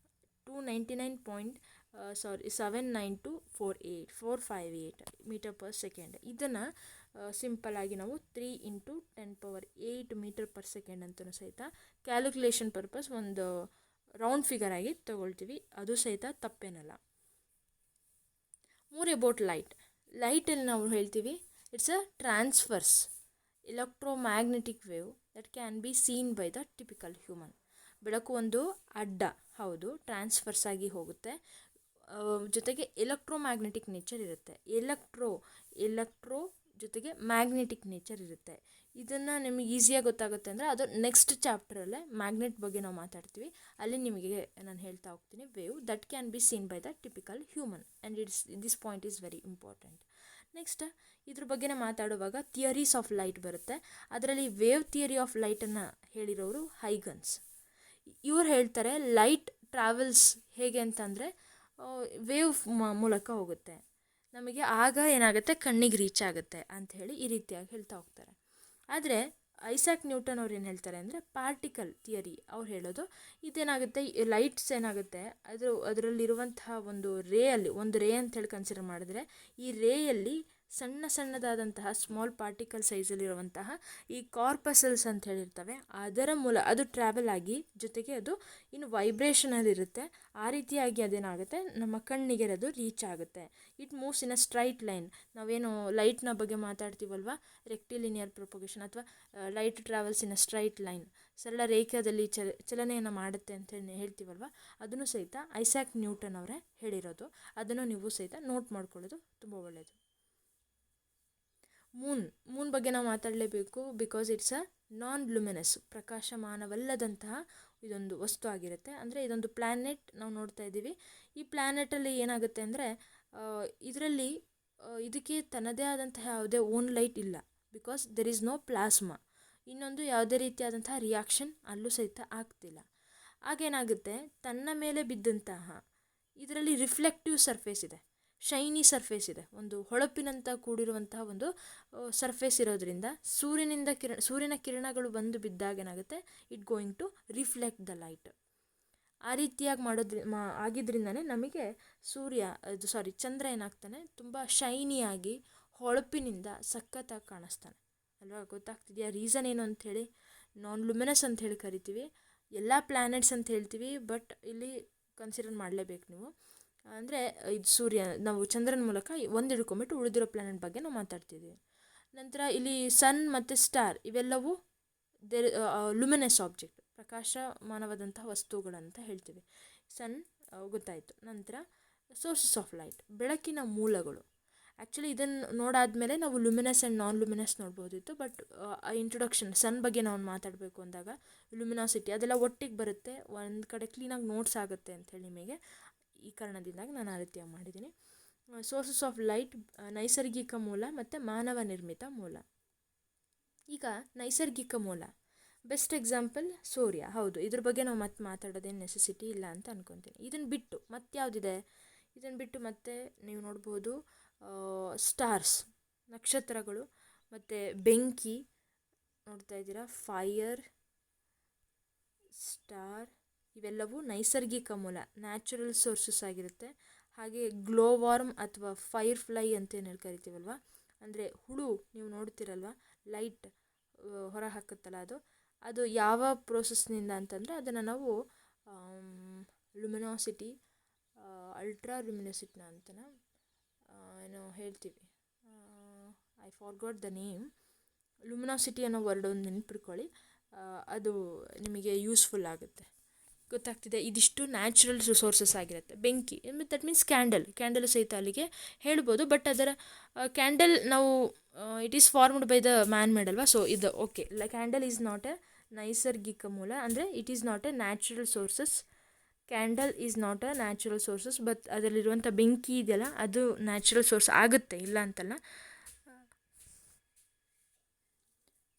79248 ಮೀಟರ್ ಪರ್ ಸೆಕೆಂಡ್. ಇದನ್ನು ಸಿಂಪಲ್ಲಾಗಿ ನಾವು 3 × 10⁸ ಮೀಟರ್ ಪರ್ ಸೆಕೆಂಡ್ ಅಂತಲೂ ಸಹಿತ ಕ್ಯಾಲ್ಕುಲೇಷನ್ ಪರ್ಪಸ್ ಒಂದು ರೌಂಡ್ ಫಿಗರ್ ಆಗಿ ತೊಗೊಳ್ತೀವಿ. ಅದು ಸಹಿತ ತಪ್ಪೇನಲ್ಲ. ಮೂರ್ ಅಬೌಟ್ ಲೈಟಲ್ಲಿ ನಾವು ಹೇಳ್ತೀವಿ it's a transfers electromagnetic wave that can be seen by the typical human. ಬೆಳಕು ಒಂದು ಅಡ್ಡ, ಹೌದು, ಟ್ರಾನ್ಸ್ಫರ್ಸ್ ಆಗಿ ಹೋಗುತ್ತೆ. ಜೊತೆಗೆ ಎಲೆಕ್ಟ್ರೋಮ್ಯಾಗ್ನೆಟಿಕ್ ನೇಚರ್ ಇರುತ್ತೆ. ಎಲೆಕ್ಟ್ರೋ ಜೊತೆಗೆ ಮ್ಯಾಗ್ನೆಟಿಕ್ ನೇಚರ್ ಇರುತ್ತೆ. ಇದನ್ನು ನಿಮಗೆ ಈಸಿಯಾಗಿ ಗೊತ್ತಾಗುತ್ತೆ ಅಂದರೆ ಅದು ನೆಕ್ಸ್ಟ್ ಚಾಪ್ಟರಲ್ಲೇ ಮ್ಯಾಗ್ನೆಟ್ ಬಗ್ಗೆ ನಾವು ಮಾತಾಡ್ತೀವಿ. ಅಲ್ಲಿ ನಿಮಗೆ ನಾನು ಹೇಳ್ತಾ ಹೋಗ್ತೀನಿ. Wave that can be seen by the typical human and this point is very important. Next ಇದ್ರ ಬಗ್ಗೆನೇ ಮಾತಾಡುವಾಗ ಥಿಯರೀಸ್ ಆಫ್ ಲೈಟ್ ಬರುತ್ತೆ. ಅದರಲ್ಲಿ ವೇವ್ ಥಿಯರಿ ಆಫ್ ಲೈಟನ್ನು ಹೇಳಿರೋರು ಹೈಗನ್ಸ್. ಇವ್ರು ಹೇಳ್ತಾರೆ ಲೈಟ್ ಟ್ರಾವೆಲ್ಸ್ ಹೇಗೆ ಅಂತಂದರೆ ವೇವ್ ಮೂಲಕ ಹೋಗುತ್ತೆ. ನಮಗೆ ಆಗ ಏನಾಗುತ್ತೆ, ಕಣ್ಣಿಗೆ ರೀಚ್ ಆಗುತ್ತೆ ಅಂತ ಹೇಳಿ ಈ ರೀತಿಯಾಗಿ ಹೇಳ್ತಾ ಹೋಗ್ತಾರೆ. ಆದರೆ ಐಸಾಕ್ ನ್ಯೂಟನ್ ಅವ್ರು ಏನು ಹೇಳ್ತಾರೆ ಅಂದರೆ, ಪಾರ್ಟಿಕಲ್ ಥಿಯರಿ ಅವ್ರು ಹೇಳೋದು, ಇದೇನಾಗುತ್ತೆ, ಲೈಟ್ಸ್ ಏನಾಗುತ್ತೆ, ಅದರಲ್ಲಿರುವಂತಹ ಒಂದು ರೇ ಅಂತ ಹೇಳಿ ಕನ್ಸಿಡರ್ ಮಾಡಿದ್ರೆ, ಈ ರೇಯಲ್ಲಿ ಸಣ್ಣದಾದಂತಹ ಸ್ಮಾಲ್ ಪಾರ್ಟಿಕಲ್ ಸೈಜಲ್ಲಿರುವಂತಹ ಈ ಕಾರ್ಪಸಲ್ಸ್ ಅಂತ ಹೇಳಿರ್ತವೆ, ಅದರ ಮೂಲ ಅದು ಟ್ರಾವೆಲ್ ಆಗಿ, ಜೊತೆಗೆ ಅದು ಇನ್ನು ವೈಬ್ರೇಷನಲ್ಲಿರುತ್ತೆ. ಆ ರೀತಿಯಾಗಿ ಅದೇನಾಗುತ್ತೆ, ನಮ್ಮ ಕಣ್ಣಿಗೆ ಅದು ರೀಚ್ ಆಗುತ್ತೆ. It moves in a straight line. ನಾವೇನು ಲೈಟ್ನ ಬಗ್ಗೆ ಮಾತಾಡ್ತೀವಲ್ವ, ರೆಕ್ಟಿಲಿನಿಯರ್ ಪ್ರೊಪಗೇಷನ್, ಅಥವಾ light travels in a straight line, ಸರಳ ರೇಖೆಯಲ್ಲಿ ಚಲನೆಯನ್ನು ಮಾಡುತ್ತೆ ಅಂತ ಹೇಳ್ತೀವಲ್ವ, ಅದನ್ನು ಸಹಿತ ಐಸಾಕ್ ನ್ಯೂಟನ್ ಅವರೇ ಹೇಳಿರೋದು. ಅದನ್ನು ನೀವು ಸಹಿತ ನೋಟ್ ಮಾಡ್ಕೊಳ್ಳೋದು ತುಂಬ ಒಳ್ಳೆಯದು. ಮೂನ್ ಬಗ್ಗೆ ನಾವು ಮಾತಾಡಲೇಬೇಕು, because it's a non luminous, ಪ್ರಕಾಶಮಾನವಲ್ಲದಂತಹ ಇದೊಂದು ವಸ್ತು ಆಗಿರುತ್ತೆ. ಅಂದರೆ ಇದೊಂದು ಪ್ಲ್ಯಾನೆಟ್ ನಾವು ನೋಡ್ತಾ ಇದ್ದೀವಿ. ಈ ಪ್ಲ್ಯಾನೆಟಲ್ಲಿ ಏನಾಗುತ್ತೆ ಅಂದರೆ, ಇದರಲ್ಲಿ ಇದಕ್ಕೆ ತನ್ನದೇ ಆದಂತಹ ಯಾವುದೇ ಓನ್ ಲೈಟ್ ಇಲ್ಲ, because there is no plasma. ಇನ್ನೊಂದು ಯಾವುದೇ ರೀತಿಯಾದಂತಹ ರಿಯಾಕ್ಷನ್ ಅಲ್ಲೂ ಸಹಿತ ಆಗ್ತಿಲ್ಲ. ಆಗೇನಾಗುತ್ತೆ, ತನ್ನ ಮೇಲೆ ಬಿದ್ದಂತಹ ಇದರಲ್ಲಿ ರಿಫ್ಲೆಕ್ಟಿವ್ ಸರ್ಫೇಸ್ ಇದೆ, ಶೈನಿ ಸರ್ಫೇಸ್ ಇದೆ, ಒಂದು ಹೊಳಪಿನಂತ ಕೂಡಿರುವಂತಹ ಒಂದು ಸರ್ಫೇಸ್ ಇರೋದ್ರಿಂದ ಸೂರ್ಯನ ಕಿರಣಗಳು ಬಂದು ಬಿದ್ದಾಗ ಏನಾಗುತ್ತೆ, it going to reflect the light. ಆ ರೀತಿಯಾಗಿ ಆಗಿದ್ರಿಂದನೇ ನಮಗೆ ಚಂದ್ರ ಏನಾಗ್ತಾನೆ, ತುಂಬ ಶೈನಿಯಾಗಿ ಹೊಳಪಿನಿಂದ ಸಖತ್ತಾಗಿ ಕಾಣಿಸ್ತಾನೆ ಅಲ್ವಾ. ಗೊತ್ತಾಗ್ತಿದೆಯಾ ರೀಸನ್ ಏನು ಅಂಥೇಳಿ? ನಾನ್ ಲುಮಿನಸ್ ಅಂತ ಹೇಳಿ ಕರಿತೀವಿ, ಎಲ್ಲ ಪ್ಲ್ಯಾನೆಟ್ಸ್ ಅಂತ ಹೇಳ್ತೀವಿ, ಬಟ್ ಇಲ್ಲಿ ಕನ್ಸಿಡರ್ ಮಾಡಲೇಬೇಕು ನೀವು. ಅಂದರೆ ಇದು ನಾವು ಚಂದ್ರನ ಮೂಲಕ ಒಂದು ಹಿಡ್ಕೊಂಬಿಟ್ಟು ಉಳಿದಿರೋ ಪ್ಲ್ಯಾನೆಟ್ ಬಗ್ಗೆ ನಾವು ಮಾತಾಡ್ತಿದ್ದೀವಿ. ನಂತರ ಇಲ್ಲಿ ಸನ್ ಮತ್ತು ಸ್ಟಾರ್ ಇವೆಲ್ಲವೂ ಲುಮಿನಸ್ ಆಬ್ಜೆಕ್ಟ್, ಪ್ರಕಾಶಮಾನವಾದಂತಹ ವಸ್ತುಗಳಂತ ಹೇಳ್ತೀವಿ. ಸನ್ ಗೊತ್ತಾಯಿತು. ನಂತರ ಸೋರ್ಸಸ್ ಆಫ್ ಲೈಟ್, ಬೆಳಕಿನ ಮೂಲಗಳು. ಆ್ಯಕ್ಚುಲಿ ಇದನ್ನು ನೋಡಾದಮೇಲೆ ನಾವು ಲುಮಿನಸ್ ಆ್ಯಂಡ್ ನಾನ್ ಲುಮಿನಸ್ ನೋಡ್ಬೋದಿತ್ತು, ಬಟ್ ಇಂಟ್ರೊಡಕ್ಷನ್ ಸನ್ ಬಗ್ಗೆ ನಾವು ಮಾತಾಡಬೇಕು ಅಂದಾಗ ಲುಮಿನಾಸಿಟಿ ಅದೆಲ್ಲ ಒಟ್ಟಿಗೆ ಬರುತ್ತೆ, ಒಂದು ಕಡೆ ಕ್ಲೀನಾಗಿ ನೋಟ್ಸ್ ಆಗುತ್ತೆ ಅಂಥೇಳಿ ನಿಮಗೆ ಈ ಕಾರಣದಿಂದಾಗಿ ನಾನು ಆ ರೀತಿಯಾಗಿ ಮಾಡಿದ್ದೀನಿ. ಸೋರ್ಸಸ್ ಆಫ್ ಲೈಟ್, ನೈಸರ್ಗಿಕ ಮೂಲ ಮತ್ತು ಮಾನವ ನಿರ್ಮಿತ ಮೂಲ. ಈಗ ನೈಸರ್ಗಿಕ ಮೂಲ, ಬೆಸ್ಟ್ ಎಕ್ಸಾಂಪಲ್ ಸೂರ್ಯ. ಹೌದು, ಇದ್ರ ಬಗ್ಗೆ ನಾವು ಮತ್ತೆ ಮಾತಾಡೋದೇನು ನೆಸೆಸಿಟಿ ಇಲ್ಲ ಅಂತ ಅಂದ್ಕೊತೀನಿ. ಇದನ್ನು ಬಿಟ್ಟು ಮತ್ತೆ ಯಾವುದಿದೆ? ಇದನ್ನು ಬಿಟ್ಟು ಮತ್ತೆ ನೀವು ನೋಡ್ಬೋದು ಸ್ಟಾರ್ಸ್, ನಕ್ಷತ್ರಗಳು, ಮತ್ತು ಬೆಂಕಿ ನೋಡ್ತಾ ಇದ್ದೀರಾ, ಫೈರ್, ಸ್ಟಾರ್, ಇವೆಲ್ಲವೂ ನೈಸರ್ಗಿಕ ಮೂಲ, ನ್ಯಾಚುರಲ್ ಸೋರ್ಸಸ್ ಆಗಿರುತ್ತೆ. ಹಾಗೆ ಗ್ಲೋ ವಾರ್ಮ್ ಅಥವಾ ಫೈರ್ ಫ್ಲೈ ಅಂತೇನು ಹೇಳಿ ಕರಿತೀವಲ್ವ, ಅಂದರೆ ಹುಳು ನೀವು ನೋಡ್ತಿರಲ್ವ, ಲೈಟ್ ಹೊರ ಹಾಕುತ್ತಲ್ಲ, ಅದು ಯಾವ ಪ್ರೋಸೆಸ್ನಿಂದ ಅಂತಂದರೆ ಅದನ್ನು ನಾವು ಲುಮಿನಾಸಿಟಿ, ಅಲ್ಟ್ರಾ ಲುಮಿನಾಸಿಟಿನ ಅಂತನ ಏನೋ ಹೇಳ್ತೀವಿ, ಐ ಫಾರ್ಗಾಟ್ ದ ನೇಮ್. ಲುಮಿನಾಸಿಟಿ ಅನ್ನೋ ವರ್ಡ್ ಒಂದು ನೆನ್ಪಿಟ್ಕೊಳ್ಳಿ, ಅದು ನಿಮಗೆ ಯೂಸ್ಫುಲ್ ಆಗುತ್ತೆ. ಗೊತ್ತಾಗ್ತಿದೆ? ಇದಿಷ್ಟು ನ್ಯಾಚುರಲ್ ಸೋರ್ಸಸ್ ಆಗಿರುತ್ತೆ. ಬೆಂಕಿ ದಟ್ ಮೀನ್ಸ್ ಕ್ಯಾಂಡಲ್ ಸಹಿತ ಅಲ್ಲಿಗೆ ಹೇಳ್ಬೋದು, ಬಟ್ ಅದರ ಕ್ಯಾಂಡಲ್ ನಾವು it is formed by the man made ಅಲ್ವಾ, ಸೊ ಇದು okay. Candle is not a ನೈಸರ್ಗಿಕ ಮೂಲ, ಅಂದರೆ it is not a natural sources. Candle is not a natural sources, but ಅದರಲ್ಲಿರುವಂಥ ಬೆಂಕಿ ಇದೆಯಲ್ಲ ಅದು ನ್ಯಾಚುರಲ್ ಸೋರ್ಸ್ ಆಗುತ್ತೆ, ಇಲ್ಲ ಅಂತಲ್ಲ.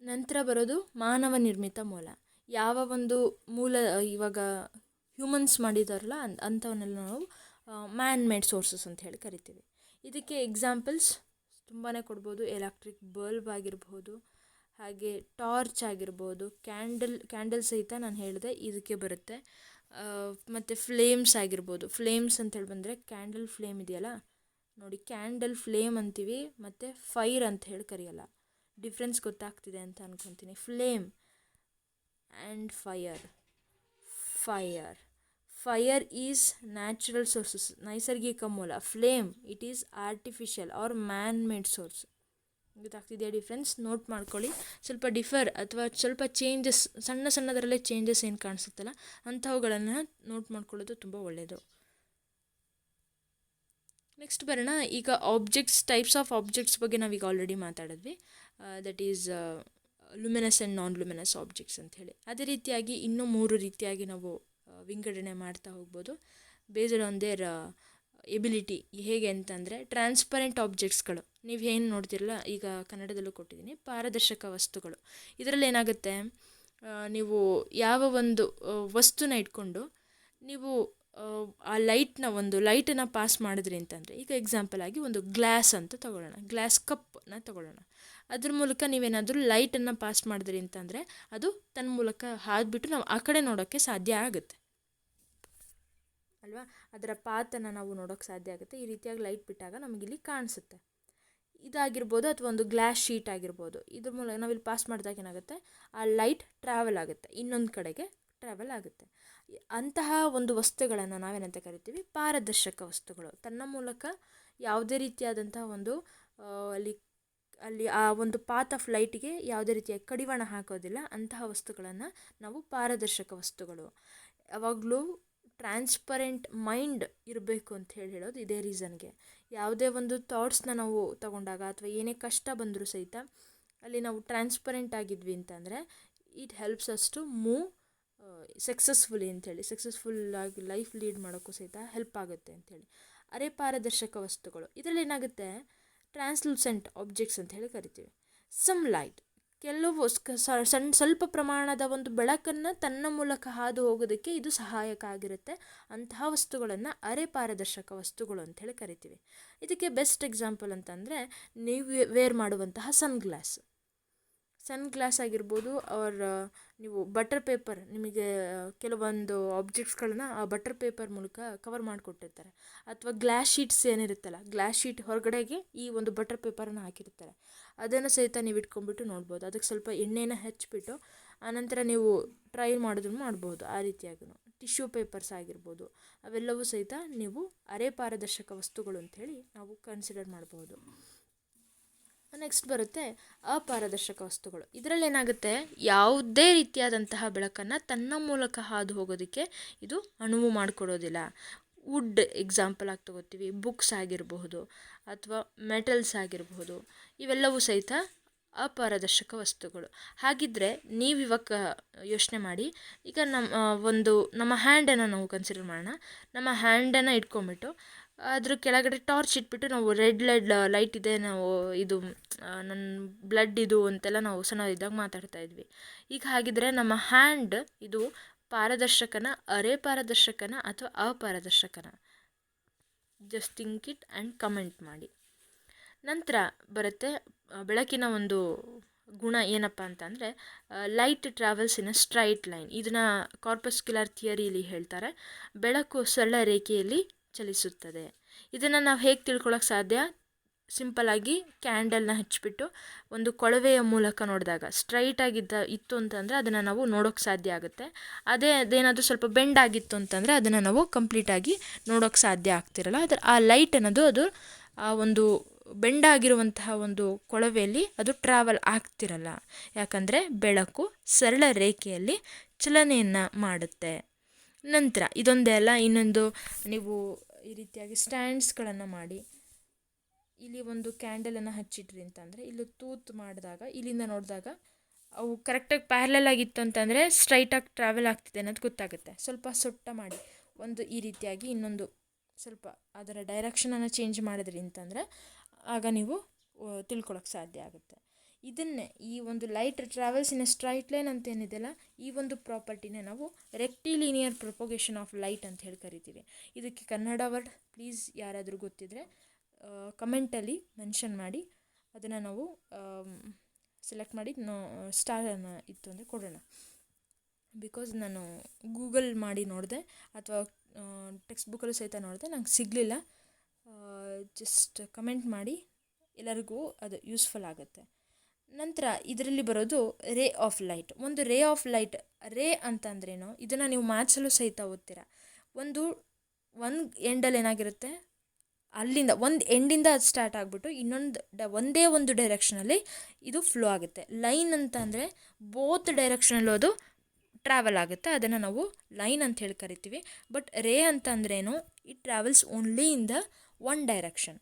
ನಂತರ ಬರೋದು ಮಾನವ ನಿರ್ಮಿತ ಮೂಲ. ಯಾವ ಒಂದು ಮೂಲ ಇವಾಗ ಹ್ಯೂಮನ್ಸ್ ಮಾಡಿದಾರಲ್ಲ ಅಂಥವನ್ನೆಲ್ಲ ನಾವು ಮ್ಯಾನ್ ಮೇಡ್ ಸೋರ್ಸಸ್ ಅಂತ ಹೇಳಿ ಕರಿತೀವಿ. ಇದಕ್ಕೆ ಎಕ್ಸಾಂಪಲ್ಸ್ ತುಂಬಾ ಕೊಡ್ಬೋದು. ಎಲೆಕ್ಟ್ರಿಕ್ ಬಲ್ಬ್ ಆಗಿರ್ಬೋದು, ಹಾಗೆ ಟಾರ್ಚ್ ಆಗಿರ್ಬೋದು, ಕ್ಯಾಂಡಲ್ ಸಹಿತ ನಾನು ಹೇಳಿದೆ ಇದಕ್ಕೆ ಬರುತ್ತೆ. ಮತ್ತು ಫ್ಲೇಮ್ಸ್ ಆಗಿರ್ಬೋದು. ಫ್ಲೇಮ್ಸ್ ಅಂತೇಳಿ ಬಂದರೆ ಕ್ಯಾಂಡಲ್ ಫ್ಲೇಮ್ ಇದೆಯಲ್ಲ ನೋಡಿ, ಕ್ಯಾಂಡಲ್ ಫ್ಲೇಮ್ ಅಂತೀವಿ, ಮತ್ತು ಫೈರ್ ಅಂತ ಹೇಳಿ ಕರೆಯಲ್ಲ. ಡಿಫ್ರೆನ್ಸ್ ಗೊತ್ತಾಗ್ತಿದೆ ಅಂತ ಅಂದ್ಕೊತೀನಿ. Flame and fire is natural sources, ನೈಸರ್ಗಿಕ ಮೂಲ. Flame it is artificial or man made source. ಗೊತ್ತಾಗ್ತಿದೆಯಾ ಡಿಫ್ರೆನ್ಸ್? ನೋಟ್ ಮಾಡ್ಕೊಳ್ಳಿ. ಸ್ವಲ್ಪ ಡಿಫರ್ ಅಥವಾ ಸ್ವಲ್ಪ ಚೇಂಜಸ್, ಸಣ್ಣದರಲ್ಲೇ ಚೇಂಜಸ್ ಏನು ಕಾಣಿಸುತ್ತಲ್ಲ ಅಂಥವುಗಳನ್ನು ನೋಟ್ ಮಾಡ್ಕೊಳ್ಳೋದು ತುಂಬ ಒಳ್ಳೆಯದು. ನೆಕ್ಸ್ಟ್ ಬರೋಣ. ಈಗ ಟೈಪ್ಸ್ ಆಫ್ ಆಬ್ಜೆಕ್ಟ್ಸ್ ಬಗ್ಗೆ ನಾವೀಗ ಆಲ್ರೆಡಿ ಮಾತಾಡಿದ್ವಿ. That is luminous and non luminous objects ಅಂಥೇಳಿ. ಅದೇ ರೀತಿಯಾಗಿ ಇನ್ನೂ 3 ರೀತಿಯಾಗಿ ನಾವು ವಿಂಗಡಣೆ ಮಾಡ್ತಾ ಹೋಗ್ಬೋದು, ಬೇಸ್ಡ್ ಆನ್ ದೇರ್ ಎಬಿಲಿಟಿ. ಹೇಗೆ ಅಂತಂದರೆ, ಟ್ರಾನ್ಸ್ಪರೆಂಟ್ ಆಬ್ಜೆಕ್ಟ್ಸ್ಗಳು, ನೀವು ಏನು ನೋಡ್ತಿರಲ್ಲ, ಈಗ ಕನ್ನಡದಲ್ಲೂ ಕೊಟ್ಟಿದ್ದೀನಿ, ಪಾರದರ್ಶಕ ವಸ್ತುಗಳು. ಇದರಲ್ಲಿ ಏನಾಗುತ್ತೆ, ನೀವು ಯಾವ ಒಂದು ವಸ್ತುನ ಇಟ್ಕೊಂಡು ನೀವು ಆ ಲೈಟನ್ನು ಪಾಸ್ ಮಾಡಿದ್ರಿ ಅಂತಂದರೆ, ಈಗ ಎಕ್ಸಾಂಪಲ್ ಆಗಿ ಒಂದು ಗ್ಲಾಸ್ ಅಂತ ತಗೊಳ್ಳೋಣ, ಗ್ಲಾಸ್ ಕಪ್ಪನ್ನ ತಗೊಳ್ಳೋಣ. ಅದ್ರ ಮೂಲಕ ನೀವೇನಾದರೂ ಲೈಟನ್ನು ಪಾಸ್ ಮಾಡಿದ್ರಿ ಅಂತಂದರೆ ಅದು ತನ್ನ ಮೂಲಕ ಹಾದ್ಬಿಟ್ಟು ನಾವು ಆ ಕಡೆ ನೋಡೋಕ್ಕೆ ಸಾಧ್ಯ ಆಗುತ್ತೆ ಅಲ್ವಾ. ಅದರ ಪಾತನ್ನು ನಾವು ನೋಡೋಕ್ಕೆ ಸಾಧ್ಯ ಆಗುತ್ತೆ. ಈ ರೀತಿಯಾಗಿ ಲೈಟ್ ಬಿಟ್ಟಾಗ ನಮಗಿಲ್ಲಿ ಕಾಣಿಸುತ್ತೆ. ಇದಾಗಿರ್ಬೋದು, ಅಥವಾ ಒಂದು ಗ್ಲಾಸ್ ಶೀಟ್ ಆಗಿರ್ಬೋದು. ಇದ್ರ ಮೂಲಕ ನಾವಿಲ್ಲಿ ಪಾಸ್ ಮಾಡಿದಾಗ ಏನಾಗುತ್ತೆ, ಆ ಲೈಟ್ ಟ್ರಾವೆಲ್ ಆಗುತ್ತೆ, ಇನ್ನೊಂದು ಕಡೆಗೆ ಟ್ರಾವೆಲ್ ಆಗುತ್ತೆ. ಅಂತಹ ಒಂದು ವಸ್ತುಗಳನ್ನು ನಾವೇನಂತ ಕರಿತೀವಿ, ಪಾರದರ್ಶಕ ವಸ್ತುಗಳು. ತನ್ನ ಮೂಲಕ ಯಾವುದೇ ರೀತಿಯಾದಂತಹ ಒಂದು ಅಲ್ಲಿ ಆ ಒಂದು ಪಾತ್ ಆಫ್ ಲೈಟಿಗೆ ಯಾವುದೇ ರೀತಿಯ ಕಡಿವಾಣ ಹಾಕೋದಿಲ್ಲ. ಅಂತಹ ವಸ್ತುಗಳನ್ನು ನಾವು ಪಾರದರ್ಶಕ ವಸ್ತುಗಳು. ಯಾವಾಗಲೂ ಟ್ರಾನ್ಸ್ಪರೆಂಟ್ ಮೈಂಡ್ ಇರಬೇಕು ಅಂತ ಹೇಳೋದು ಇದೇ ರೀಸನ್ಗೆ. ಯಾವುದೇ ಒಂದು ಥಾಟ್ಸ್ನ ನಾವು ತಗೊಂಡಾಗ ಅಥವಾ ಏನೇ ಕಷ್ಟ ಬಂದರೂ ಸಹಿತ ಅಲ್ಲಿ ನಾವು ಟ್ರಾನ್ಸ್ಪರೆಂಟ್ ಆಗಿದ್ವಿ ಅಂತಂದರೆ it helps us to move successfully ಅಂಥೇಳಿ, ಸಕ್ಸಸ್ಫುಲ್ಲಾಗಿ ಲೈಫ್ ಲೀಡ್ ಮಾಡೋಕ್ಕೂ ಸಹಿತ ಹೆಲ್ಪ್ ಆಗುತ್ತೆ ಅಂಥೇಳಿ. ಅರೆ ಪಾರದರ್ಶಕ ವಸ್ತುಗಳು, ಇದರಲ್ಲಿ ಏನಾಗುತ್ತೆ, ಟ್ರಾನ್ಸ್ಲೂಸೆಂಟ್ ಆಬ್ಜೆಕ್ಟ್ಸ್ ಅಂತ ಹೇಳಿ ಕರಿತೀವಿ. ಸಮ್ ಲೈಟ್, ಕೆಲವು ಸ್ವಲ್ಪ ಪ್ರಮಾಣದ ಒಂದು ಬೆಳಕನ್ನು ತನ್ನ ಮೂಲಕ ಹಾದು ಹೋಗೋದಕ್ಕೆ ಇದು ಸಹಾಯಕ ಆಗಿರುತ್ತೆ. ಅಂತಹ ವಸ್ತುಗಳನ್ನು ಅರೆ ಪಾರದರ್ಶಕ ವಸ್ತುಗಳು ಅಂಥೇಳಿ ಕರಿತೀವಿ. ಇದಕ್ಕೆ ಬೆಸ್ಟ್ ಎಕ್ಸಾಂಪಲ್ ಅಂತಂದರೆ ನೀವು ವೇರ್ ಮಾಡುವಂತಹ ಸನ್ ಗ್ಲಾಸ್ ಆಗಿರ್ಬೋದು. ನೀವು ಬಟರ್ ಪೇಪರ್, ನಿಮಗೆ ಕೆಲವೊಂದು ಆಬ್ಜೆಕ್ಟ್ಸ್ಗಳನ್ನ ಆ ಬಟರ್ ಪೇಪರ್ ಮೂಲಕ ಕವರ್ ಮಾಡಿಕೊಟ್ಟಿರ್ತಾರೆ. ಅಥವಾ ಗ್ಲಾಸ್ ಶೀಟ್ಸ್ ಏನಿರುತ್ತಲ್ಲ, ಗ್ಲಾಸ್ ಶೀಟ್ ಹೊರಗಡೆಗೆ ಈ ಒಂದು ಬಟರ್ ಪೇಪರನ್ನು ಹಾಕಿರ್ತಾರೆ. ಅದನ್ನು ಸಹಿತ ನೀವು ಇಟ್ಕೊಂಡ್ಬಿಟ್ಟು ನೋಡ್ಬೋದು. ಅದಕ್ಕೆ ಸ್ವಲ್ಪ ಎಣ್ಣೆನ ಹಚ್ಚಿಬಿಟ್ಟು ಆನಂತರ ನೀವು ಟ್ರೈ ಮಾಡಿದ್ರು ಮಾಡ್ಬೋದು. ಆ ರೀತಿಯಾಗೂ ಟಿಶ್ಯೂ ಪೇಪರ್ಸ್ ಆಗಿರ್ಬೋದು, ಅವೆಲ್ಲವೂ ಸಹಿತ ನೀವು ಅರೆ ಪಾರದರ್ಶಕ ವಸ್ತುಗಳು ಅಂಥೇಳಿ ನಾವು ಕನ್ಸಿಡರ್ ಮಾಡ್ಬೋದು. ನೆಕ್ಸ್ಟ್ ಬರುತ್ತೆ ಅಪಾರದರ್ಶಕ ವಸ್ತುಗಳು. ಇದರಲ್ಲಿ ಏನಾಗುತ್ತೆ, ಯಾವುದೇ ರೀತಿಯಾದಂತಹ ಬೆಳಕನ್ನು ತನ್ನ ಮೂಲಕ ಹಾದು ಹೋಗೋದಕ್ಕೆ ಇದು ಅನುವು ಮಾಡಿಕೊಡೋದಿಲ್ಲ. ವುಡ್ ಎಕ್ಸಾಂಪಲ್ ಆಗಿ ತಗೋತೀವಿ, ಬುಕ್ಸ್ ಆಗಿರಬಹುದು ಅಥವಾ ಮೆಟಲ್ಸ್ ಆಗಿರಬಹುದು, ಇವೆಲ್ಲವೂ ಸಹಿತ ಅಪಾರದರ್ಶಕ ವಸ್ತುಗಳು. ಹಾಗಿದ್ದರೆ ನೀವಿವಾಗ ಯೋಚನೆ ಮಾಡಿ, ಈಗ ನಮ್ಮ ಹ್ಯಾಂಡನ್ನು ನಾವು ಕನ್ಸಿಡರ್ ಮಾಡೋಣ. ನಮ್ಮ ಹ್ಯಾಂಡನ್ನು ಇಟ್ಕೊಂಬಿಟ್ಟು ಅದ್ರ ಕೆಳಗಡೆ ಟಾರ್ಚ್ ಇಟ್ಬಿಟ್ಟು ನಾವು ರೆಡ್ ಲೈಟ್ ಇದೆ, ನಾವು ಇದು ನನ್ನ ಬ್ಲಡ್ ಇದು ಅಂತೆಲ್ಲ ನಾವು ಸಣ್ಣದಿದ್ದಾಗ ಮಾತಾಡ್ತಾ ಇದ್ವಿ. ಈಗ ಹಾಗಿದ್ರೆ ನಮ್ಮ ಹ್ಯಾಂಡ್ ಇದು ಪಾರದರ್ಶಕನ, ಅರೆ ಪಾರದರ್ಶಕನ ಅಥವಾ ಅಪಾರದರ್ಶಕನ? Just think it and comment ಮಾಡಿ. ನಂತರ ಬರುತ್ತೆ ಬೆಳಕಿನ ಒಂದು ಗುಣ ಏನಪ್ಪ ಅಂತಂದರೆ, light travels in a straight line. ಇದನ್ನು ಕಾರ್ಪಸ್ಕ್ಯುಲರ್ ಥಿಯರಿಲಿ ಹೇಳ್ತಾರೆ. ಬೆಳಕು ಸರಳ ರೇಖೆಯಲ್ಲಿ ಚಲಿಸುತ್ತದೆ. ಇದನ್ನು ನಾವು ಹೇಗೆ ತಿಳ್ಕೊಳ್ಳೋಕೆ ಸಾಧ್ಯ? ಸಿಂಪಲ್ಲಾಗಿ ಕ್ಯಾಂಡಲ್ನ ಹಚ್ಚಿಬಿಟ್ಟು ಒಂದು ಕೊಳವೆಯ ಮೂಲಕ ನೋಡಿದಾಗ ಇತ್ತು ಅಂತಂದರೆ ಅದನ್ನು ನಾವು ನೋಡೋಕ್ಕೆ ಸಾಧ್ಯ ಆಗುತ್ತೆ. ಅದೇನಾದರೂ ಸ್ವಲ್ಪ ಬೆಂಡ್ ಆಗಿತ್ತು ಅಂತಂದರೆ ಅದನ್ನು ನಾವು ಕಂಪ್ಲೀಟಾಗಿ ನೋಡೋಕ್ಕೆ ಸಾಧ್ಯ ಆಗ್ತಿರಲ್ಲ. ಆ ಲೈಟ್ ಅನ್ನೋದು ಅದು ಆ ಒಂದು ಬೆಂಡಾಗಿರುವಂತಹ ಒಂದು ಕೊಳವೆಯಲ್ಲಿ ಅದು ಟ್ರಾವೆಲ್ ಆಗ್ತಿರಲ್ಲ. ಯಾಕಂದರೆ ಬೆಳಕು ಸರಳ ರೇಖೆಯಲ್ಲಿ ಚಲನೆಯನ್ನು ಮಾಡುತ್ತೆ. ನಂತರ ಇದೊಂದೇ ಅಲ್ಲ, ಇನ್ನೊಂದು ನೀವು ಈ ರೀತಿಯಾಗಿ ಸ್ಟ್ಯಾಂಡ್ಸ್ಗಳನ್ನು ಮಾಡಿ ಇಲ್ಲಿ ಒಂದು ಕ್ಯಾಂಡಲನ್ನು ಹಚ್ಚಿಟ್ರಿ ಅಂತಂದರೆ ಇಲ್ಲಿ ತೂತು ಮಾಡಿದಾಗ ಇಲ್ಲಿಂದ ನೋಡಿದಾಗ ಅವು ಕರೆಕ್ಟಾಗಿ ಪ್ಯಾರಲಲ್ ಆಗಿತ್ತು ಅಂತಂದರೆ ಸ್ಟ್ರೈಟಾಗಿ ಟ್ರಾವೆಲ್ ಆಗ್ತಿದೆ ಅನ್ನೋದು ಗೊತ್ತಾಗುತ್ತೆ. ಸ್ವಲ್ಪ ಸೊಟ್ಟ ಮಾಡಿ ಒಂದು ಈ ರೀತಿಯಾಗಿ ಇನ್ನೊಂದು ಸ್ವಲ್ಪ ಅದರ ಡೈರೆಕ್ಷನನ್ನು ಚೇಂಜ್ ಮಾಡಿದ್ರಿ ಅಂತಂದರೆ ಆಗ ನೀವು ತಿಳ್ಕೊಳ್ಳೋಕೆ ಸಾಧ್ಯ ಆಗುತ್ತೆ. ಇದನ್ನೇ ಈ ಒಂದು light travels in a straight line ಅಂತ ಏನಿದೆಯಲ್ಲ, ಈ ಒಂದು ಪ್ರಾಪರ್ಟಿನೇ ನಾವು ರೆಕ್ಟಿಲಿನಿಯರ್ ಪ್ರೊಪಗೇಷನ್ ಆಫ್ ಲೈಟ್ ಅಂತ ಹೇಳಿ ಕರಿತೀವಿ. ಇದಕ್ಕೆ ಕನ್ನಡ ವರ್ಡ್ ಪ್ಲೀಸ್ ಯಾರಾದರೂ ಗೊತ್ತಿದ್ದರೆ ಕಮೆಂಟಲ್ಲಿ ಮೆನ್ಷನ್ ಮಾಡಿ. ಅದನ್ನು ನಾವು ಸೆಲೆಕ್ಟ್ ಮಾಡಿ ಸ್ಟಾರನ್ನು ಇತ್ತು ಅಂದರೆ ಕೊಡೋಣ. ಬಿಕಾಸ್ ನಾನು ಗೂಗಲ್ ಮಾಡಿ ನೋಡಿದೆ ಅಥವಾ ಟೆಕ್ಸ್ಟ್ ಬುಕ್ಕಲ್ಲೂ ಸಹಿತ ನೋಡಿದೆ, ನಂಗೆ ಸಿಗಲಿಲ್ಲ. ಜಸ್ಟ್ ಕಮೆಂಟ್ ಮಾಡಿ, ಎಲ್ಲರಿಗೂ ಅದು ಯೂಸ್ಫುಲ್ ಆಗುತ್ತೆ. ನಂತರ ಇದರಲ್ಲಿ ಬರೋದು ರೇ ಆಫ್ ಲೈಟ್. ಒಂದು ರೇ ಆಫ್ ಲೈಟ್, ರೇ ಅಂತಂದ್ರೇನು ಇದನ್ನು ನೀವು ಮ್ಯಾಥ್ಸಲ್ಲೂ ಸಹಿತ ಓದ್ತೀರ. ಒಂದು ಎಂಡಲ್ಲಿ ಏನಾಗಿರುತ್ತೆ, ಅಲ್ಲಿಂದ ಒಂದು ಎಂಡಿಂದ ಅದು ಸ್ಟಾರ್ಟ್ ಆಗಿಬಿಟ್ಟು ಒಂದೇ ಒಂದು ಡೈರೆಕ್ಷನಲ್ಲಿ ಇದು ಫ್ಲೋ ಆಗುತ್ತೆ. ಲೈನ್ ಅಂತ ಅಂದರೆ ಬೋತ್ ಡೈರೆಕ್ಷನಲ್ಲೂ ಅದು ಟ್ರಾವೆಲ್ ಆಗುತ್ತೆ. ಅದನ್ನು ನಾವು ಲೈನ್ ಅಂತ ಹೇಳಿ ಕರಿತೀವಿ. ಬಟ್ ರೇ ಅಂತಂದ್ರೇನು, it travels only in the one direction.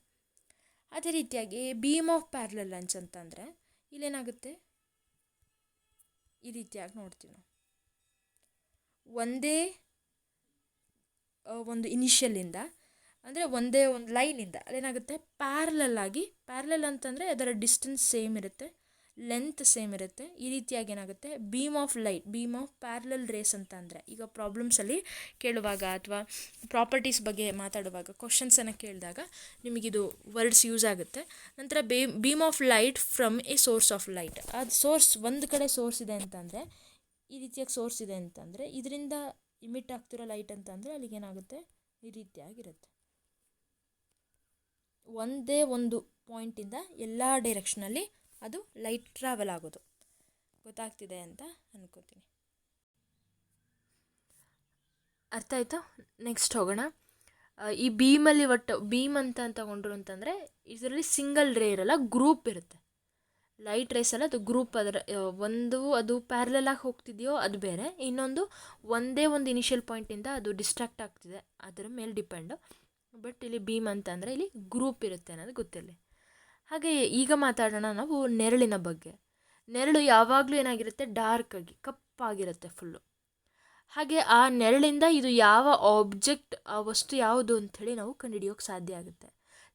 ಅದೇ ರೀತಿಯಾಗಿ ಬೀಮ್ ಆಫ್ ಪ್ಯಾರಲಲ್ ಲೈನ್ಸ್ ಅಂತಂದರೆ ಇಲ್ಲೇನಾಗುತ್ತೆ, ಈ ರೀತಿಯಾಗಿ ನೋಡ್ತೀವಿ ನಾವು. ಒಂದೇ ಒಂದು ಇನಿಷಿಯಲಿಂದ ಅಂದರೆ ಒಂದೇ ಒಂದು ಲೈನಿಂದ ಅಲ್ಲೇನಾಗುತ್ತೆ ಪ್ಯಾರಲಲ್ ಆಗಿ, ಪ್ಯಾರಲಲ್ ಅಂತಂದರೆ ಅದರ ಡಿಸ್ಟೆನ್ಸ್ ಸೇಮ್ ಇರುತ್ತೆ, ಲೆಂತ್ ಸೇಮ್ ಇರುತ್ತೆ. ಈ ರೀತಿಯಾಗಿ ಏನಾಗುತ್ತೆ, ಬೀಮ್ ಆಫ್ ಪ್ಯಾರಲಲ್ ರೇಸ್ ಅಂತ ಅಂದರೆ ಈಗ ಪ್ರಾಬ್ಲಮ್ಸಲ್ಲಿ ಕೇಳುವಾಗ ಅಥವಾ ಪ್ರಾಪರ್ಟೀಸ್ ಬಗ್ಗೆ ಮಾತಾಡುವಾಗ ಕ್ವಶನ್ಸನ್ನು ಕೇಳಿದಾಗ ನಿಮಗಿದು ವರ್ಡ್ಸ್ ಯೂಸ್ ಆಗುತ್ತೆ. ನಂತರ beam of light from A source of light. ಅದು ಸೋರ್ಸ್ ಒಂದು ಕಡೆ ಸೋರ್ಸ್ ಇದೆ ಅಂತಂದರೆ, ಈ ರೀತಿಯಾಗಿ ಸೋರ್ಸ್ ಇದೆ ಅಂತಂದರೆ ಇದರಿಂದ ಇಮಿಟ್ ಆಗ್ತಿರೋ ಲೈಟ್ ಅಂತಂದರೆ ಅಲ್ಲಿಗೇನಾಗುತ್ತೆ, ಈ ರೀತಿಯಾಗಿರುತ್ತೆ. ಒಂದೇ ಒಂದು ಪಾಯಿಂಟಿಂದ ಎಲ್ಲ ಡೈರೆಕ್ಷನಲ್ಲಿ ಅದು ಲೈಟ್ ಟ್ರಾವೆಲ್ ಆಗೋದು. ಗೊತ್ತಾಗ್ತಿದೆ ಅಂತ ಅನ್ಕೋತೀನಿ. ಅರ್ಥ ಆಯಿತಾ? ನೆಕ್ಸ್ಟ್ ಹೋಗೋಣ. ಈ ಬೀಮಲ್ಲಿ ಬೀಮ್ ಅಂತ ತಗೊಂಡ್ರು ಅಂತಂದರೆ ಇದರಲ್ಲಿ ಸಿಂಗಲ್ ರೇ ಇರಲ್ಲ, ಗ್ರೂಪ್ ಇರುತ್ತೆ. ಲೈಟ್ ರೇಸ್ ಅಲ್ಲ, ಅದು ಗ್ರೂಪ್. ಅದರ ಅದು ಪ್ಯಾರಲಲಾಗಿ ಹೋಗ್ತಿದೆಯೋ ಅದು ಬೇರೆ, ಇನ್ನೊಂದು ಒಂದೇ ಒಂದು ಇನಿಷಿಯಲ್ ಪಾಯಿಂಟಿಂದ ಅದು ಡಿಸ್ಟ್ರಾಕ್ಟ್ ಆಗ್ತಿದೆ, ಅದರ ಮೇಲೆ ಡಿಪೆಂಡು. ಬಟ್ ಇಲ್ಲಿ ಬೀಮ್ ಅಂತಂದರೆ ಇಲ್ಲಿ ಗ್ರೂಪ್ ಇರುತ್ತೆ ಅನ್ನೋದು ಗೊತ್ತಿರಲಿ. ಹಾಗೆ ಈಗ ಮಾತಾಡೋಣ ನಾವು ನೆರಳಿನ ಬಗ್ಗೆ. ನೆರಳು ಯಾವಾಗಲೂ ಏನಾಗಿರುತ್ತೆ, ಡಾರ್ಕಾಗಿ ಕಪ್ಪಾಗಿರುತ್ತೆ ಫುಲ್ಲು. ಹಾಗೆ ಆ ನೆರಳಿಂದ ಇದು ಯಾವ ಆಬ್ಜೆಕ್ಟ್, ಆ ವಸ್ತು ಯಾವುದು ಅಂಥೇಳಿ ನಾವು ಕಂಡುಹಿಡಿಯೋಕ್ಕೆ ಸಾಧ್ಯ ಆಗುತ್ತೆ.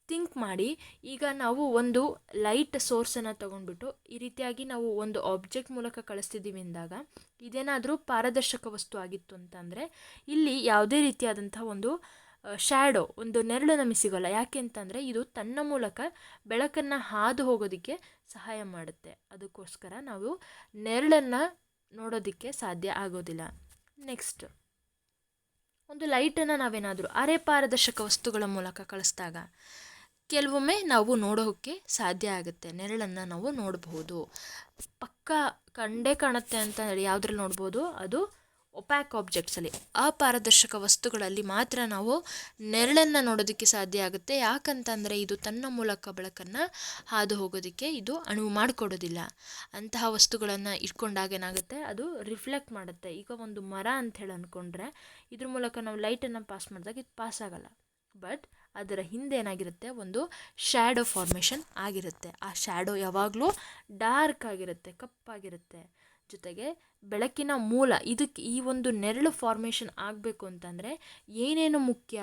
ಥಿಂಕ್ ಮಾಡಿ, ಈಗ ನಾವು ಒಂದು ಲೈಟ್ ಸೋರ್ಸನ್ನು ತೊಗೊಂಡ್ಬಿಟ್ಟು ಈ ರೀತಿಯಾಗಿ ನಾವು ಒಂದು ಆಬ್ಜೆಕ್ಟ್ ಮೂಲಕ ಕಳಿಸ್ತಿದ್ದೀವಿ ಅಂದಾಗ ಇದೇನಾದರೂ ಪಾರದರ್ಶಕ ವಸ್ತು ಆಗಿತ್ತು ಅಂತಂದರೆ ಇಲ್ಲಿ ಯಾವುದೇ ರೀತಿಯಾದಂಥ ಒಂದು ಶ್ಯಾಡೋ, ಒಂದು ನೆರಳು ನಮಗೆ ಸಿಗೋಲ್ಲ. ಯಾಕೆ ಅಂತಂದರೆ ಇದು ತನ್ನ ಮೂಲಕ ಬೆಳಕನ್ನು ಹಾದು ಹೋಗೋದಕ್ಕೆ ಸಹಾಯ ಮಾಡುತ್ತೆ. ಅದಕ್ಕೋಸ್ಕರ ನಾವು ನೆರಳನ್ನು ನೋಡೋದಕ್ಕೆ ಸಾಧ್ಯ ಆಗೋದಿಲ್ಲ. ನೆಕ್ಸ್ಟ್, ಒಂದು ಲೈಟನ್ನು ನಾವೇನಾದರೂ ಅರೆ ಪಾರದರ್ಶಕ ವಸ್ತುಗಳ ಮೂಲಕ ಕಳಿಸಿದಾಗ ಕೆಲವೊಮ್ಮೆ ನಾವು ನೋಡೋಕ್ಕೆ ಸಾಧ್ಯ ಆಗುತ್ತೆ, ನೆರಳನ್ನು ನಾವು ನೋಡಬಹುದು. ಪಕ್ಕ ಕಂಡೇ ಕಾಣುತ್ತೆ ಅಂತ ಹೇಳಿ ಯಾವುದ್ರಲ್ಲಿ ನೋಡ್ಬೋದು, ಅದು ಒಪ್ಯಾಕ್ ಆಬ್ಜೆಕ್ಟ್ಸಲ್ಲಿ, ಅಪಾರದರ್ಶಕ ವಸ್ತುಗಳಲ್ಲಿ ಮಾತ್ರ ನಾವು ನೆರಳನ್ನು ನೋಡೋದಕ್ಕೆ ಸಾಧ್ಯ ಆಗುತ್ತೆ. ಯಾಕಂತಂದರೆ ಇದು ತನ್ನ ಮೂಲಕ ಬೆಳಕನ್ನು ಹಾದು ಹೋಗೋದಕ್ಕೆ ಇದು ಅನುವು ಮಾಡಿಕೊಡೋದಿಲ್ಲ. ಅಂತಹ ವಸ್ತುಗಳನ್ನು ಇಟ್ಕೊಂಡಾಗ ಏನಾಗುತ್ತೆ, ಅದು ರಿಫ್ಲೆಕ್ಟ್ ಮಾಡುತ್ತೆ. ಈಗ ಒಂದು ಮರ ಅಂಥೇಳಿ ಅಂದ್ಕೊಂಡ್ರೆ ಇದ್ರ ಮೂಲಕ ನಾವು ಲೈಟನ್ನು ಪಾಸ್ ಮಾಡಿದಾಗ ಇದು ಪಾಸ್ ಆಗಲ್ಲ. ಬಟ್ ಅದರ ಹಿಂದೆ ಏನಾಗಿರುತ್ತೆ, ಒಂದು ಶ್ಯಾಡೋ ಫಾರ್ಮೇಷನ್ ಆಗಿರುತ್ತೆ. ಆ ಶ್ಯಾಡೋ ಯಾವಾಗಲೂ ಡಾರ್ಕ್ ಆಗಿರುತ್ತೆ, ಕಪ್ಪಾಗಿರುತ್ತೆ. ಜೊತೆಗೆ ಬೆಳಕಿನ ಮೂಲ, ಇದಕ್ಕೆ ಈ ಒಂದು ನೆರಳು ಫಾರ್ಮೇಷನ್ ಆಗಬೇಕು ಅಂತಂದರೆ ಏನೇನು ಮುಖ್ಯ?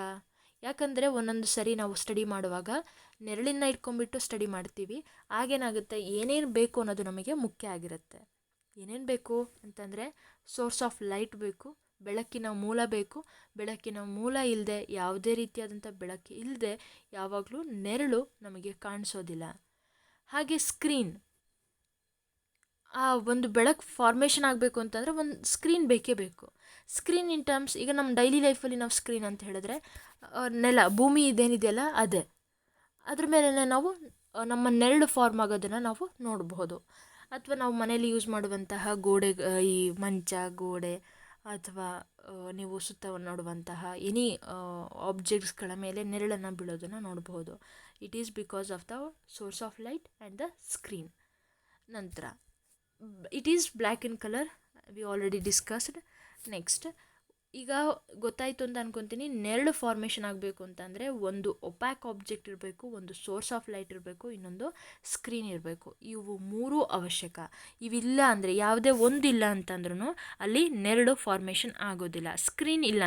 ಯಾಕಂದರೆ ಒಂದೊಂದು ಸರಿ ನಾವು ಸ್ಟಡಿ ಮಾಡುವಾಗ ನೆರಳನ್ನು ಇಟ್ಕೊಂಡ್ಬಿಟ್ಟು ಸ್ಟಡಿ ಮಾಡ್ತೀವಿ. ಆಗೇನಾಗುತ್ತೆ, ಏನೇನು ಬೇಕು ಅನ್ನೋದು ನಮಗೆ ಮುಖ್ಯ ಆಗಿರುತ್ತೆ. ಏನೇನು ಬೇಕು ಅಂತಂದರೆ ಸೋರ್ಸ್ ಆಫ್ ಲೈಟ್ ಬೇಕು, ಬೆಳಕಿನ ಮೂಲ ಬೇಕು. ಬೆಳಕಿನ ಮೂಲ ಇಲ್ಲದೆ, ಯಾವುದೇ ರೀತಿಯಾದಂಥ ಬೆಳಕು ಇಲ್ಲದೆ ಯಾವಾಗಲೂ ನೆರಳು ನಮಗೆ ಕಾಣಿಸೋದಿಲ್ಲ. ಹಾಗೆ ಸ್ಕ್ರೀನ್, ಆ ಒಂದು ಬೆಳಕು ಫಾರ್ಮೇಷನ್ ಆಗಬೇಕು ಅಂತಂದರೆ ಒಂದು ಸ್ಕ್ರೀನ್ ಬೇಕೇ ಬೇಕು. ಸ್ಕ್ರೀನ್ ಇನ್ ಟರ್ಮ್ಸ್, ಈಗ ನಮ್ಮ ಡೈಲಿ ಲೈಫಲ್ಲಿ ನಾವು ಸ್ಕ್ರೀನ್ ಅಂತ ಹೇಳಿದ್ರೆ ನೆಲ, ಭೂಮಿ ಇದೇನಿದೆಯಲ್ಲ ಅದೇ, ಅದ್ರ ಮೇಲೆ ನಾವು ನಮ್ಮ ನೆರಳು ಫಾರ್ಮ್ ಆಗೋದನ್ನು ನಾವು ನೋಡಬಹುದು. ಅಥವಾ ನಾವು ಮನೇಲಿ ಯೂಸ್ ಮಾಡುವಂತಹ ಗೋಡೆ, ಈ ಮಂಚ, ಗೋಡೆ, ಅಥವಾ ನೀವು ಸುತ್ತ ನೋಡುವಂತಹ ಎನಿ ಆಬ್ಜೆಕ್ಟ್ಸ್ಗಳ ಮೇಲೆ ನೆರಳನ್ನು ಬೀಳೋದನ್ನು ನೋಡಬಹುದು. It is because of the source of light and the screen. ನಂತರ it is black in colour, we already discussed. Next, ಈಗ ಗೊತ್ತಾಯಿತು ಅಂತ ಅನ್ಕೊತೀನಿ. ನೆರಳು ಫಾರ್ಮೇಷನ್ ಆಗಬೇಕು ಅಂತಂದರೆ ಒಂದು ಒಪ್ಯಾಕ್ ಆಬ್ಜೆಕ್ಟ್ ಇರಬೇಕು, ಒಂದು ಸೋರ್ಸ್ ಆಫ್ ಲೈಟ್ ಇರಬೇಕು, ಇನ್ನೊಂದು ಸ್ಕ್ರೀನ್ ಇರಬೇಕು. ಇವು ಮೂರೂ ಅವಶ್ಯಕ. ಇವಿಲ್ಲ ಅಂದರೆ, ಯಾವುದೇ ಒಂದಿಲ್ಲ ಅಂತಂದ್ರೂ ಅಲ್ಲಿ ನೆರಳು ಫಾರ್ಮೇಷನ್ ಆಗೋದಿಲ್ಲ. ಸ್ಕ್ರೀನ್ ಇಲ್ಲ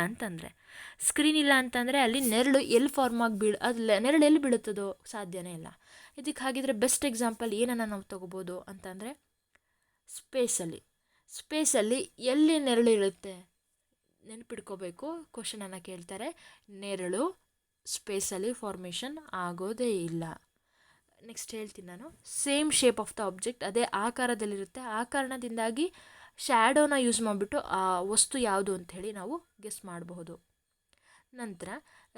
ಅಂತಂದರೆ ಅಲ್ಲಿ ನೆರಳು ಎಲ್ಲಿ ಫಾರ್ಮ್ ಆಗಿ ನೆರಳು ಎಲ್ಲಿ ಬೀಳುತ್ತದೋ ಸಾಧ್ಯನೇ ಇಲ್ಲ. ಇದಕ್ಕೆ ಹಾಗಿದ್ರೆ ಬೆಸ್ಟ್ ಎಕ್ಸಾಂಪಲ್ ಏನನ್ನು ನಾವು ತಗೋಬೋದು ಅಂತಂದರೆ ಸ್ಪೇಸಲ್ಲಿ ಎಲ್ಲಿ ನೆರಳು ಇರುತ್ತೆ ನೆನಪಿಡ್ಕೋಬೇಕು. ಕ್ವಶನನ್ನು ಕೇಳ್ತಾರೆ, ನೆರಳು ಸ್ಪೇಸಲ್ಲಿ ಫಾರ್ಮೇಷನ್ ಆಗೋದೇ ಇಲ್ಲ. ನೆಕ್ಸ್ಟ್ ಹೇಳ್ತೀನಿ ನಾನು. Same shape of the object, ಅದೇ ಆಕಾರದಲ್ಲಿರುತ್ತೆ. ಆ ಕಾರಣದಿಂದಾಗಿ ಶ್ಯಾಡೋನ ಯೂಸ್ ಮಾಡಿಬಿಟ್ಟು ಆ ವಸ್ತು ಯಾವುದು ಅಂಥೇಳಿ ನಾವು ಗೆಸ್ ಮಾಡಬಹುದು. ನಂತರ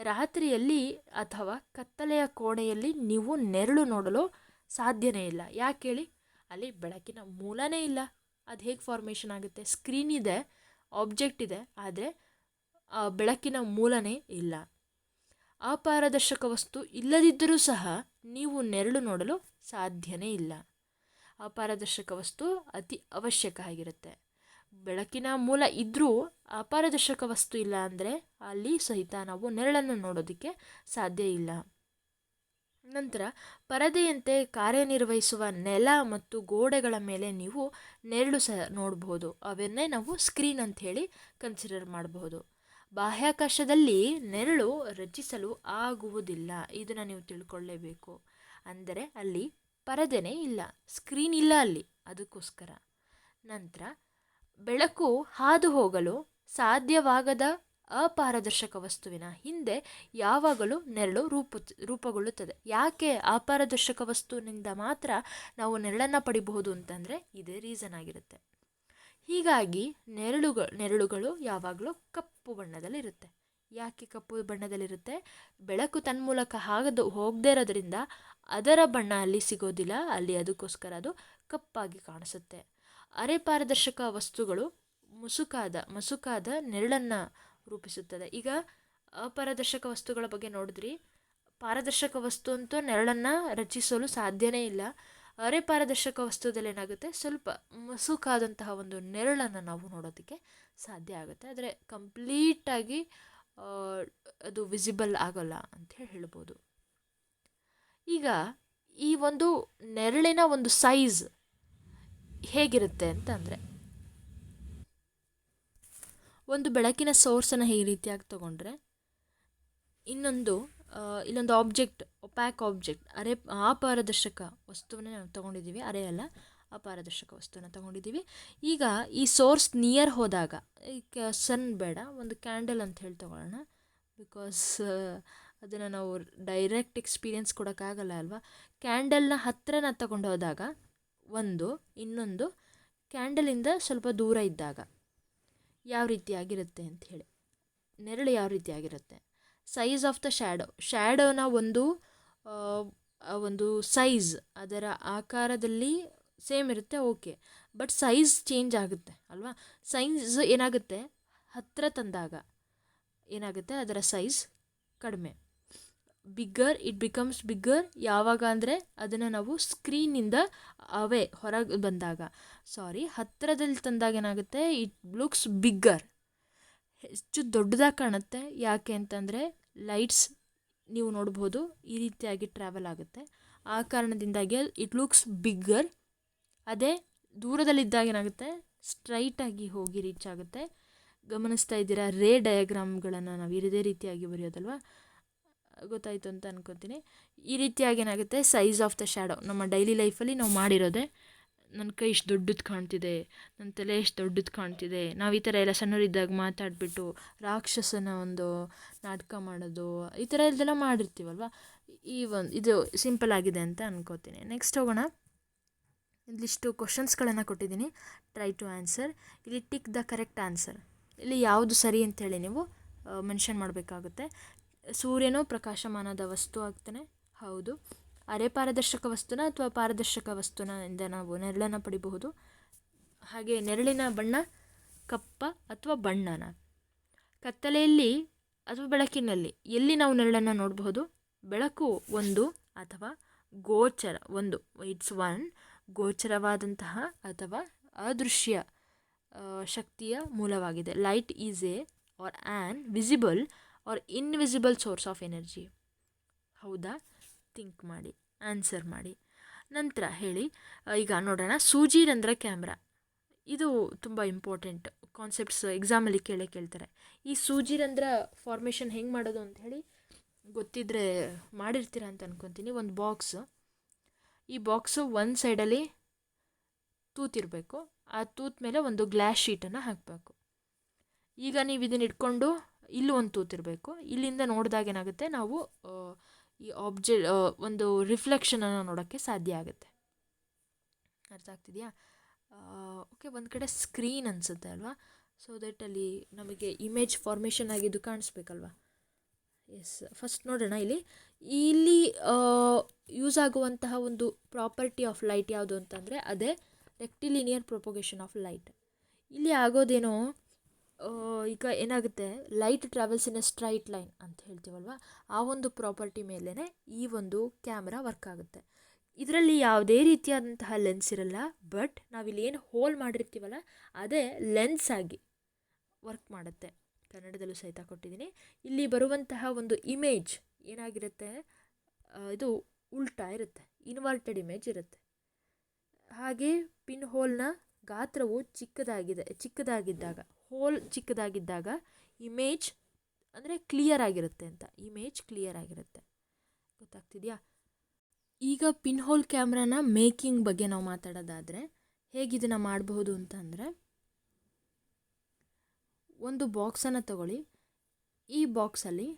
ರಾತ್ರಿಯಲ್ಲಿ ಅಥವಾ ಕತ್ತಲೆಯ ಕೋಣೆಯಲ್ಲಿ ನೀವು ನೆರಳು ನೋಡಲು ಸಾಧ್ಯನೇ ಇಲ್ಲ. ಯಾಕೆ ಹೇಳಿ? ಅಲ್ಲಿ ಬೆಳಕಿನ ಮೂಲನೇ ಇಲ್ಲ. ಅದು ಹೇಗೆ ಫಾರ್ಮೇಷನ್ ಆಗುತ್ತೆ? ಸ್ಕ್ರೀನ್ ಇದೆ, ಆಬ್ಜೆಕ್ಟ್ ಇದೆ, ಆದರೆ ಬೆಳಕಿನ ಮೂಲನೇ ಇಲ್ಲ. ಅಪಾರದರ್ಶಕ ವಸ್ತು ಇಲ್ಲದಿದ್ದರೂ ಸಹ ನೀವು ನೆರಳು ನೋಡಲು ಸಾಧ್ಯನೇ ಇಲ್ಲ. ಅಪಾರದರ್ಶಕ ವಸ್ತು ಅತಿ ಅವಶ್ಯಕ ಆಗಿರುತ್ತೆ. ಬೆಳಕಿನ ಮೂಲ ಇದ್ದರೂ ಅಪಾರದರ್ಶಕ ವಸ್ತು ಇಲ್ಲ ಅಂದರೆ ಅಲ್ಲಿ ಸಹಿತ ನಾವು ನೆರಳನ್ನು ನೋಡೋದಕ್ಕೆ ಸಾಧ್ಯ ಇಲ್ಲ. ನಂತರ ಪರದೆಯಂತೆ ಕಾರ್ಯನಿರ್ವಹಿಸುವ ನೆಲ ಮತ್ತು ಗೋಡೆಗಳ ಮೇಲೆ ನೀವು ನೆರಳು ಸಹ ನೋಡಬಹುದು. ಅವನ್ನೇ ನಾವು ಸ್ಕ್ರೀನ್ ಅಂತ ಹೇಳಿ ಕನ್ಸಿಡರ್ ಮಾಡಬಹುದು. ಬಾಹ್ಯಾಕಾಶದಲ್ಲಿ ನೆರಳು ರಚಿಸಲು ಆಗುವುದಿಲ್ಲ, ಇದನ್ನು ನೀವು ತಿಳ್ಕೊಳ್ಳೇಬೇಕು. ಅಂದರೆ ಅಲ್ಲಿ ಪರದೆನೇ ಇಲ್ಲ, ಸ್ಕ್ರೀನ್ ಇಲ್ಲ ಅಲ್ಲಿ, ಅದಕ್ಕೋಸ್ಕರ. ನಂತರ ಬೆಳಕು ಹಾದು ಹೋಗಲು ಸಾಧ್ಯವಾಗದ ಅಪಾರದರ್ಶಕ ವಸ್ತುವಿನ ಹಿಂದೆ ಯಾವಾಗಲೂ ನೆರಳು ರೂಪುಗೊಳ್ಳುತ್ತದೆ. ಯಾಕೆ ಅಪಾರದರ್ಶಕ ವಸ್ತುವಿನಿಂದ ಮಾತ್ರ ನಾವು ನೆರಳನ್ನು ಪಡಿಬಹುದು ಅಂತಂದರೆ ಇದೇ ರೀಸನ್ ಆಗಿರುತ್ತೆ. ಹೀಗಾಗಿ ನೆರಳುಗಳು ಯಾವಾಗಲೂ ಕಪ್ಪು ಬಣ್ಣದಲ್ಲಿರುತ್ತೆ. ಯಾಕೆ ಕಪ್ಪು ಬಣ್ಣದಲ್ಲಿರುತ್ತೆ? ಬೆಳಕು ತನ್ಮೂಲಕ ಹೋಗದೇ ಇರೋದ್ರಿಂದ ಅದರ ಬಣ್ಣ ಅಲ್ಲಿ ಸಿಗೋದಿಲ್ಲ, ಅಲ್ಲಿ ಅದಕ್ಕೋಸ್ಕರ ಅದು ಕಪ್ಪಾಗಿ ಕಾಣಿಸುತ್ತೆ. ಅರೆ ಪಾರದರ್ಶಕ ವಸ್ತುಗಳು ಮಸುಕಾದ ನೆರಳನ್ನು ರೂಪಿಸುತ್ತದೆ. ಈಗ ಅಪಾರದರ್ಶಕ ವಸ್ತುಗಳ ಬಗ್ಗೆ ನೋಡಿದ್ರಿ, ಪಾರದರ್ಶಕ ವಸ್ತು ಅಂತೂ ನೆರಳನ್ನು ರಚಿಸಲು ಸಾಧ್ಯನೇ ಇಲ್ಲ. ಅರೆ ಪಾರದರ್ಶಕ ವಸ್ತುದಲ್ಲಿ ಏನಾಗುತ್ತೆ, ಸ್ವಲ್ಪ ಮಸುಕಾದಂತಹ ಒಂದು ನೆರಳನ್ನು ನಾವು ನೋಡೋದಕ್ಕೆ ಸಾಧ್ಯ ಆಗುತ್ತೆ. ಆದರೆ ಕಂಪ್ಲೀಟಾಗಿ ಅದು ವಿಸಿಬಲ್ ಆಗೋಲ್ಲ ಅಂತ ಹೇಳ್ಬೋದು. ಈಗ ಈ ಒಂದು ನೆರಳಿನ ಒಂದು ಸೈಜ್ ಹೇಗಿರುತ್ತೆ ಅಂತಂದರೆ, ಒಂದು ಬೆಳಕಿನ ಸೋರ್ಸನ್ನು ಈ ರೀತಿಯಾಗಿ ತೊಗೊಂಡ್ರೆ ಇಲ್ಲೊಂದು ಆಬ್ಜೆಕ್ಟ್, ಒಪ್ಯಾಕ್ ಆಬ್ಜೆಕ್ಟ್, ಅಪಾರದರ್ಶಕ ವಸ್ತುವನ್ನೇ ನಾವು ತೊಗೊಂಡಿದ್ದೀವಿ. ಅರೆ ಅಲ್ಲ, ಅಪಾರದರ್ಶಕ ವಸ್ತುವನ್ನು ತೊಗೊಂಡಿದ್ದೀವಿ. ಈಗ ಈ ಸೋರ್ಸ್ ನಿಯರ್ ಹೋದಾಗ, ಈಗ ಸನ್ ಬೇಡ, ಒಂದು ಕ್ಯಾಂಡಲ್ ಅಂತ ಹೇಳಿ ತೊಗೊಳ್ಳೋಣ. ಬಿಕಾಸ್ ಅದನ್ನು ನಾವು ಡೈರೆಕ್ಟ್ ಎಕ್ಸ್ಪೀರಿಯೆನ್ಸ್ ಕೊಡೋಕ್ಕಾಗಲ್ಲ ಅಲ್ವಾ. ಕ್ಯಾಂಡಲ್ನ ಹತ್ತಿರ ತಗೊಂಡು ಹೋದಾಗ ಇನ್ನೊಂದು ಕ್ಯಾಂಡಲಿಂದ ಸ್ವಲ್ಪ ದೂರ ಇದ್ದಾಗ ಯಾವ ರೀತಿಯಾಗಿರುತ್ತೆ ಅಂಥೇಳಿ, ನೆರಳು ಯಾವ ರೀತಿಯಾಗಿರುತ್ತೆ. ಸೈಜ್ ಆಫ್ ದ ಶ್ಯಾಡೋನ ಒಂದು ಸೈಜ್, ಅದರ ಆಕಾರದಲ್ಲಿ ಸೇಮ್ ಇರುತ್ತೆ, ಓಕೆ, ಬಟ್ ಸೈಜ್ ಚೇಂಜ್ ಆಗುತ್ತೆ ಅಲ್ವಾ. ಸೈಜ್ ಏನಾಗುತ್ತೆ, ಹತ್ತಿರ ತಂದಾಗ ಏನಾಗುತ್ತೆ, ಅದರ ಸೈಜ್ ಕಡಿಮೆ, ಇಟ್ ಬಿಕಮ್ಸ್ ಬಿಗ್ಗರ್ ಯಾವಾಗ ಅಂದರೆ ಅದನ್ನು ನಾವು ಸ್ಕ್ರೀನಿಂದ ಹೊರಗೆ ಬಂದಾಗ, ಹತ್ತಿರದಲ್ಲಿ ತಂದಾಗ ಏನಾಗುತ್ತೆ, ಇಟ್ ಲುಕ್ಸ್ ಬಿಗ್ಗರ್, ಹೆಚ್ಚು ದೊಡ್ಡದಾಗಿ ಕಾಣುತ್ತೆ. ಯಾಕೆ ಅಂತಂದರೆ ಲೈಟ್ಸ್ ನೀವು ನೋಡ್ಬೋದು ಈ ರೀತಿಯಾಗಿ ಟ್ರಾವೆಲ್ ಆಗುತ್ತೆ, ಆ ಕಾರಣದಿಂದಾಗಿ ಇಟ್ ಲುಕ್ಸ್ ಬಿಗ್ಗರ್. ಅದೇ ದೂರದಲ್ಲಿದ್ದಾಗ ಏನಾಗುತ್ತೆ, ಸ್ಟ್ರೈಟಾಗಿ ಹೋಗಿ ರೀಚ್ ಆಗುತ್ತೆ. ಗಮನಿಸ್ತಾ ಇದ್ದೀರಾ, ರೇ ಡಯಾಗ್ರಾಮ್ಗಳನ್ನು ನಾವು ಇದೇ ರೀತಿಯಾಗಿ ಬರೆಯೋದಲ್ವ, ಗೊತ್ತಾಯಿತು ಅಂತ ಅನ್ಕೊತೀನಿ. ಈ ರೀತಿಯಾಗಿ ಏನಾಗುತ್ತೆ, ಸೈಜ್ ಆಫ್ ದ ಶ್ಯಾಡೋ ನಮ್ಮ ಡೈಲಿ ಲೈಫಲ್ಲಿ ನಾವು ಮಾಡಿರೋದೆ. ನನ್ನ ಕೈ ಇಷ್ಟು ದೊಡ್ಡದು ಕಾಣ್ತಿದೆ, ನನ್ನ ತಲೆ ಎಷ್ಟು ದೊಡ್ಡದು ಕಾಣ್ತಿದೆ, ನಾವು ಈ ಥರ ಎಲ್ಲ ಸಣ್ಣವರಿದ್ದಾಗ ಮಾತಾಡಿಬಿಟ್ಟು ರಾಕ್ಷಸನ ಒಂದು ನಾಟಕ ಮಾಡೋದು, ಈ ಥರ ಇದೆಲ್ಲ ಮಾಡಿರ್ತೀವಲ್ವ. ಇದು ಸಿಂಪಲ್ ಆಗಿದೆ ಅಂತ ಅನ್ಕೋತೀನಿ. ನೆಕ್ಸ್ಟ್ ಹೋಗೋಣ. ಇಲ್ಲಿಷ್ಟು ಕ್ವಶನ್ಸ್ಗಳನ್ನು ಕೊಟ್ಟಿದ್ದೀನಿ, ಟ್ರೈ ಟು ಆನ್ಸರ್. ಇಲ್ಲಿ ಟಿಕ್ ದ ಕರೆಕ್ಟ್ ಆನ್ಸರ್, ಇಲ್ಲಿ ಯಾವುದು ಸರಿ ಅಂತೇಳಿ ನೀವು ಮೆನ್ಷನ್ ಮಾಡಬೇಕಾಗುತ್ತೆ. ಸೂರ್ಯನು ಪ್ರಕಾಶಮಾನದ ವಸ್ತು ಆಗ್ತಾನೆ, ಹೌದು. ಅರೆ ಪಾರದರ್ಶಕ ವಸ್ತುನ ಅಥವಾ ಪಾರದರ್ಶಕ ವಸ್ತುವಿಂದ ನಾವು ನೆರಳನ್ನು ಪಡಿಬಹುದು. ಹಾಗೆ ನೆರಳಿನ ಬಣ್ಣ ಕಪ್ಪ ಅಥವಾ ಬಣ್ಣನ. ಕತ್ತಲೆಯಲ್ಲಿ ಅಥವಾ ಬೆಳಕಿನಲ್ಲಿ ಎಲ್ಲಿ ನಾವು ನೆರಳನ್ನು ನೋಡಬಹುದು? ಬೆಳಕು ಒಂದು ಅಥವಾ ಗೋಚರವಾದಂತಹ ಅಥವಾ ಅದೃಶ್ಯ ಶಕ್ತಿಯ ಮೂಲವಾಗಿದೆ. Light is on visible or invisible source of energy. ಹೌದಾ? ಥಿಂಕ್ ಮಾಡಿ, ಆನ್ಸರ್ ಮಾಡಿ. ನಂತರ ಹೇಳಿ. ಈಗ ನೋಡೋಣ, ಸೂಜಿ ರಂಧ್ರ ಕ್ಯಾಮ್ರಾ. ಇದು ತುಂಬ ಇಂಪಾರ್ಟೆಂಟ್ ಕಾನ್ಸೆಪ್ಟ್ಸ್, ಎಕ್ಸಾಮಲ್ಲಿ ಕೇಳ್ತಾರೆ. ಈ ಸೂಜಿ ರಂಧ್ರ ಫಾರ್ಮೇಷನ್ ಹೆಂಗೆ ಮಾಡೋದು ಅಂತ ಹೇಳಿ ಗೊತ್ತಿದ್ದರೆ ಮಾಡಿರ್ತೀರ ಅಂತ ಅನ್ಕೊತೀನಿ. ಒಂದು ಈ ಬಾಕ್ಸು ಒಂದು ಸೈಡಲ್ಲಿ ತೂತಿರಬೇಕು, ಆ ತೂತ್ ಮೇಲೆ ಒಂದು ಗ್ಲಾಸ್ ಶೀಟನ್ನು ಹಾಕಬೇಕು. ಈಗ ನೀವು ಇದನ್ನು ಇಟ್ಕೊಂಡು ಇಲ್ಲೂ ಒಂದು ತೂತಿರಬೇಕು. ಇಲ್ಲಿಂದ ನೋಡಿದಾಗ ಏನಾಗುತ್ತೆ, ನಾವು ಈ ಒಂದು ರಿಫ್ಲೆಕ್ಷನನ್ನು ನೋಡೋಕ್ಕೆ ಸಾಧ್ಯ ಆಗುತ್ತೆ. ಅರ್ಥ ಆಗ್ತಿದೆಯಾ? ಓಕೆ, ಒಂದು ಕಡೆ ಸ್ಕ್ರೀನ್ ಅನಿಸುತ್ತೆ ಅಲ್ವಾ, ಸೊ ದಟ್ ಅಲ್ಲಿ ನಮಗೆ ಇಮೇಜ್ ಫಾರ್ಮೇಷನ್ ಆಗಿದ್ದು ಕಾಣಿಸ್ಬೇಕಲ್ವ. ಎಸ್, ಫಸ್ಟ್ ನೋಡೋಣ. ಇಲ್ಲಿ ಯೂಸ್ ಆಗುವಂತಹ ಒಂದು ಪ್ರಾಪರ್ಟಿ ಆಫ್ ಲೈಟ್ ಯಾವುದು ಅಂತಂದರೆ ಅದೇ ರೆಕ್ಟಿಲಿನಿಯರ್ ಪ್ರೊಪೊಗೇಷನ್ ಆಫ್ ಲೈಟ್. ಇಲ್ಲಿ ಆಗೋದೇನೋ, ಈಗ ಏನಾಗುತ್ತೆ, light travels in a straight line ಅಂತ ಹೇಳ್ತೀವಲ್ವ, ಆ ಒಂದು ಪ್ರಾಪರ್ಟಿ ಮೇಲೇ ಈ ಒಂದು ಕ್ಯಾಮ್ರಾ ವರ್ಕ್ ಆಗುತ್ತೆ. ಇದರಲ್ಲಿ ಯಾವುದೇ ರೀತಿಯಾದಂತಹ ಲೆನ್ಸ್ ಇರಲ್ಲ, ಬಟ್ ನಾವಿಲ್ಲಿ ಏನು ಹೋಲ್ ಮಾಡಿರ್ತೀವಲ್ಲ ಅದೇ ಲೆನ್ಸ್ ಆಗಿ ವರ್ಕ್ ಮಾಡುತ್ತೆ. ಕನ್ನಡದಲ್ಲೂ ಸಹಿತ ಕೊಟ್ಟಿದ್ದೀನಿ. ಇಲ್ಲಿ ಬರುವಂತಹ ಒಂದು ಇಮೇಜ್ ಏನಾಗಿರುತ್ತೆ, ಇದು ಉಲ್ಟಾ ಇರುತ್ತೆ, ಇನ್ವರ್ಟೆಡ್ ಇಮೇಜ್ ಇರುತ್ತೆ. ಹಾಗೆ ಪಿನ್ ಹೋಲ್ನ ಗಾತ್ರವು ಚಿಕ್ಕದಾಗಿದ್ದಾಗ ಇಮೇಜ್ ಅಂದರೆ ಕ್ಲಿಯರ್ ಆಗಿರುತ್ತೆ ಅಂತ, ಇಮೇಜ್ ಕ್ಲಿಯರ್ ಆಗಿರುತ್ತೆ. ಗೊತ್ತಾಗ್ತಿದೆಯಾ? ಈಗ ಪಿನ್ ಹೋಲ್ ಕ್ಯಾಮ್ರಾನ ಮೇಕಿಂಗ್ ಬಗ್ಗೆ ನಾವು ಮಾತಾಡೋದಾದರೆ ಹೇಗಿದನ್ನು ಮಾಡಬಹುದು ಅಂತಂದರೆ, ಒಂದು ಬಾಕ್ಸನ್ನು ತಗೊಳ್ಳಿ. ಈ ಬಾಕ್ಸಲ್ಲಿ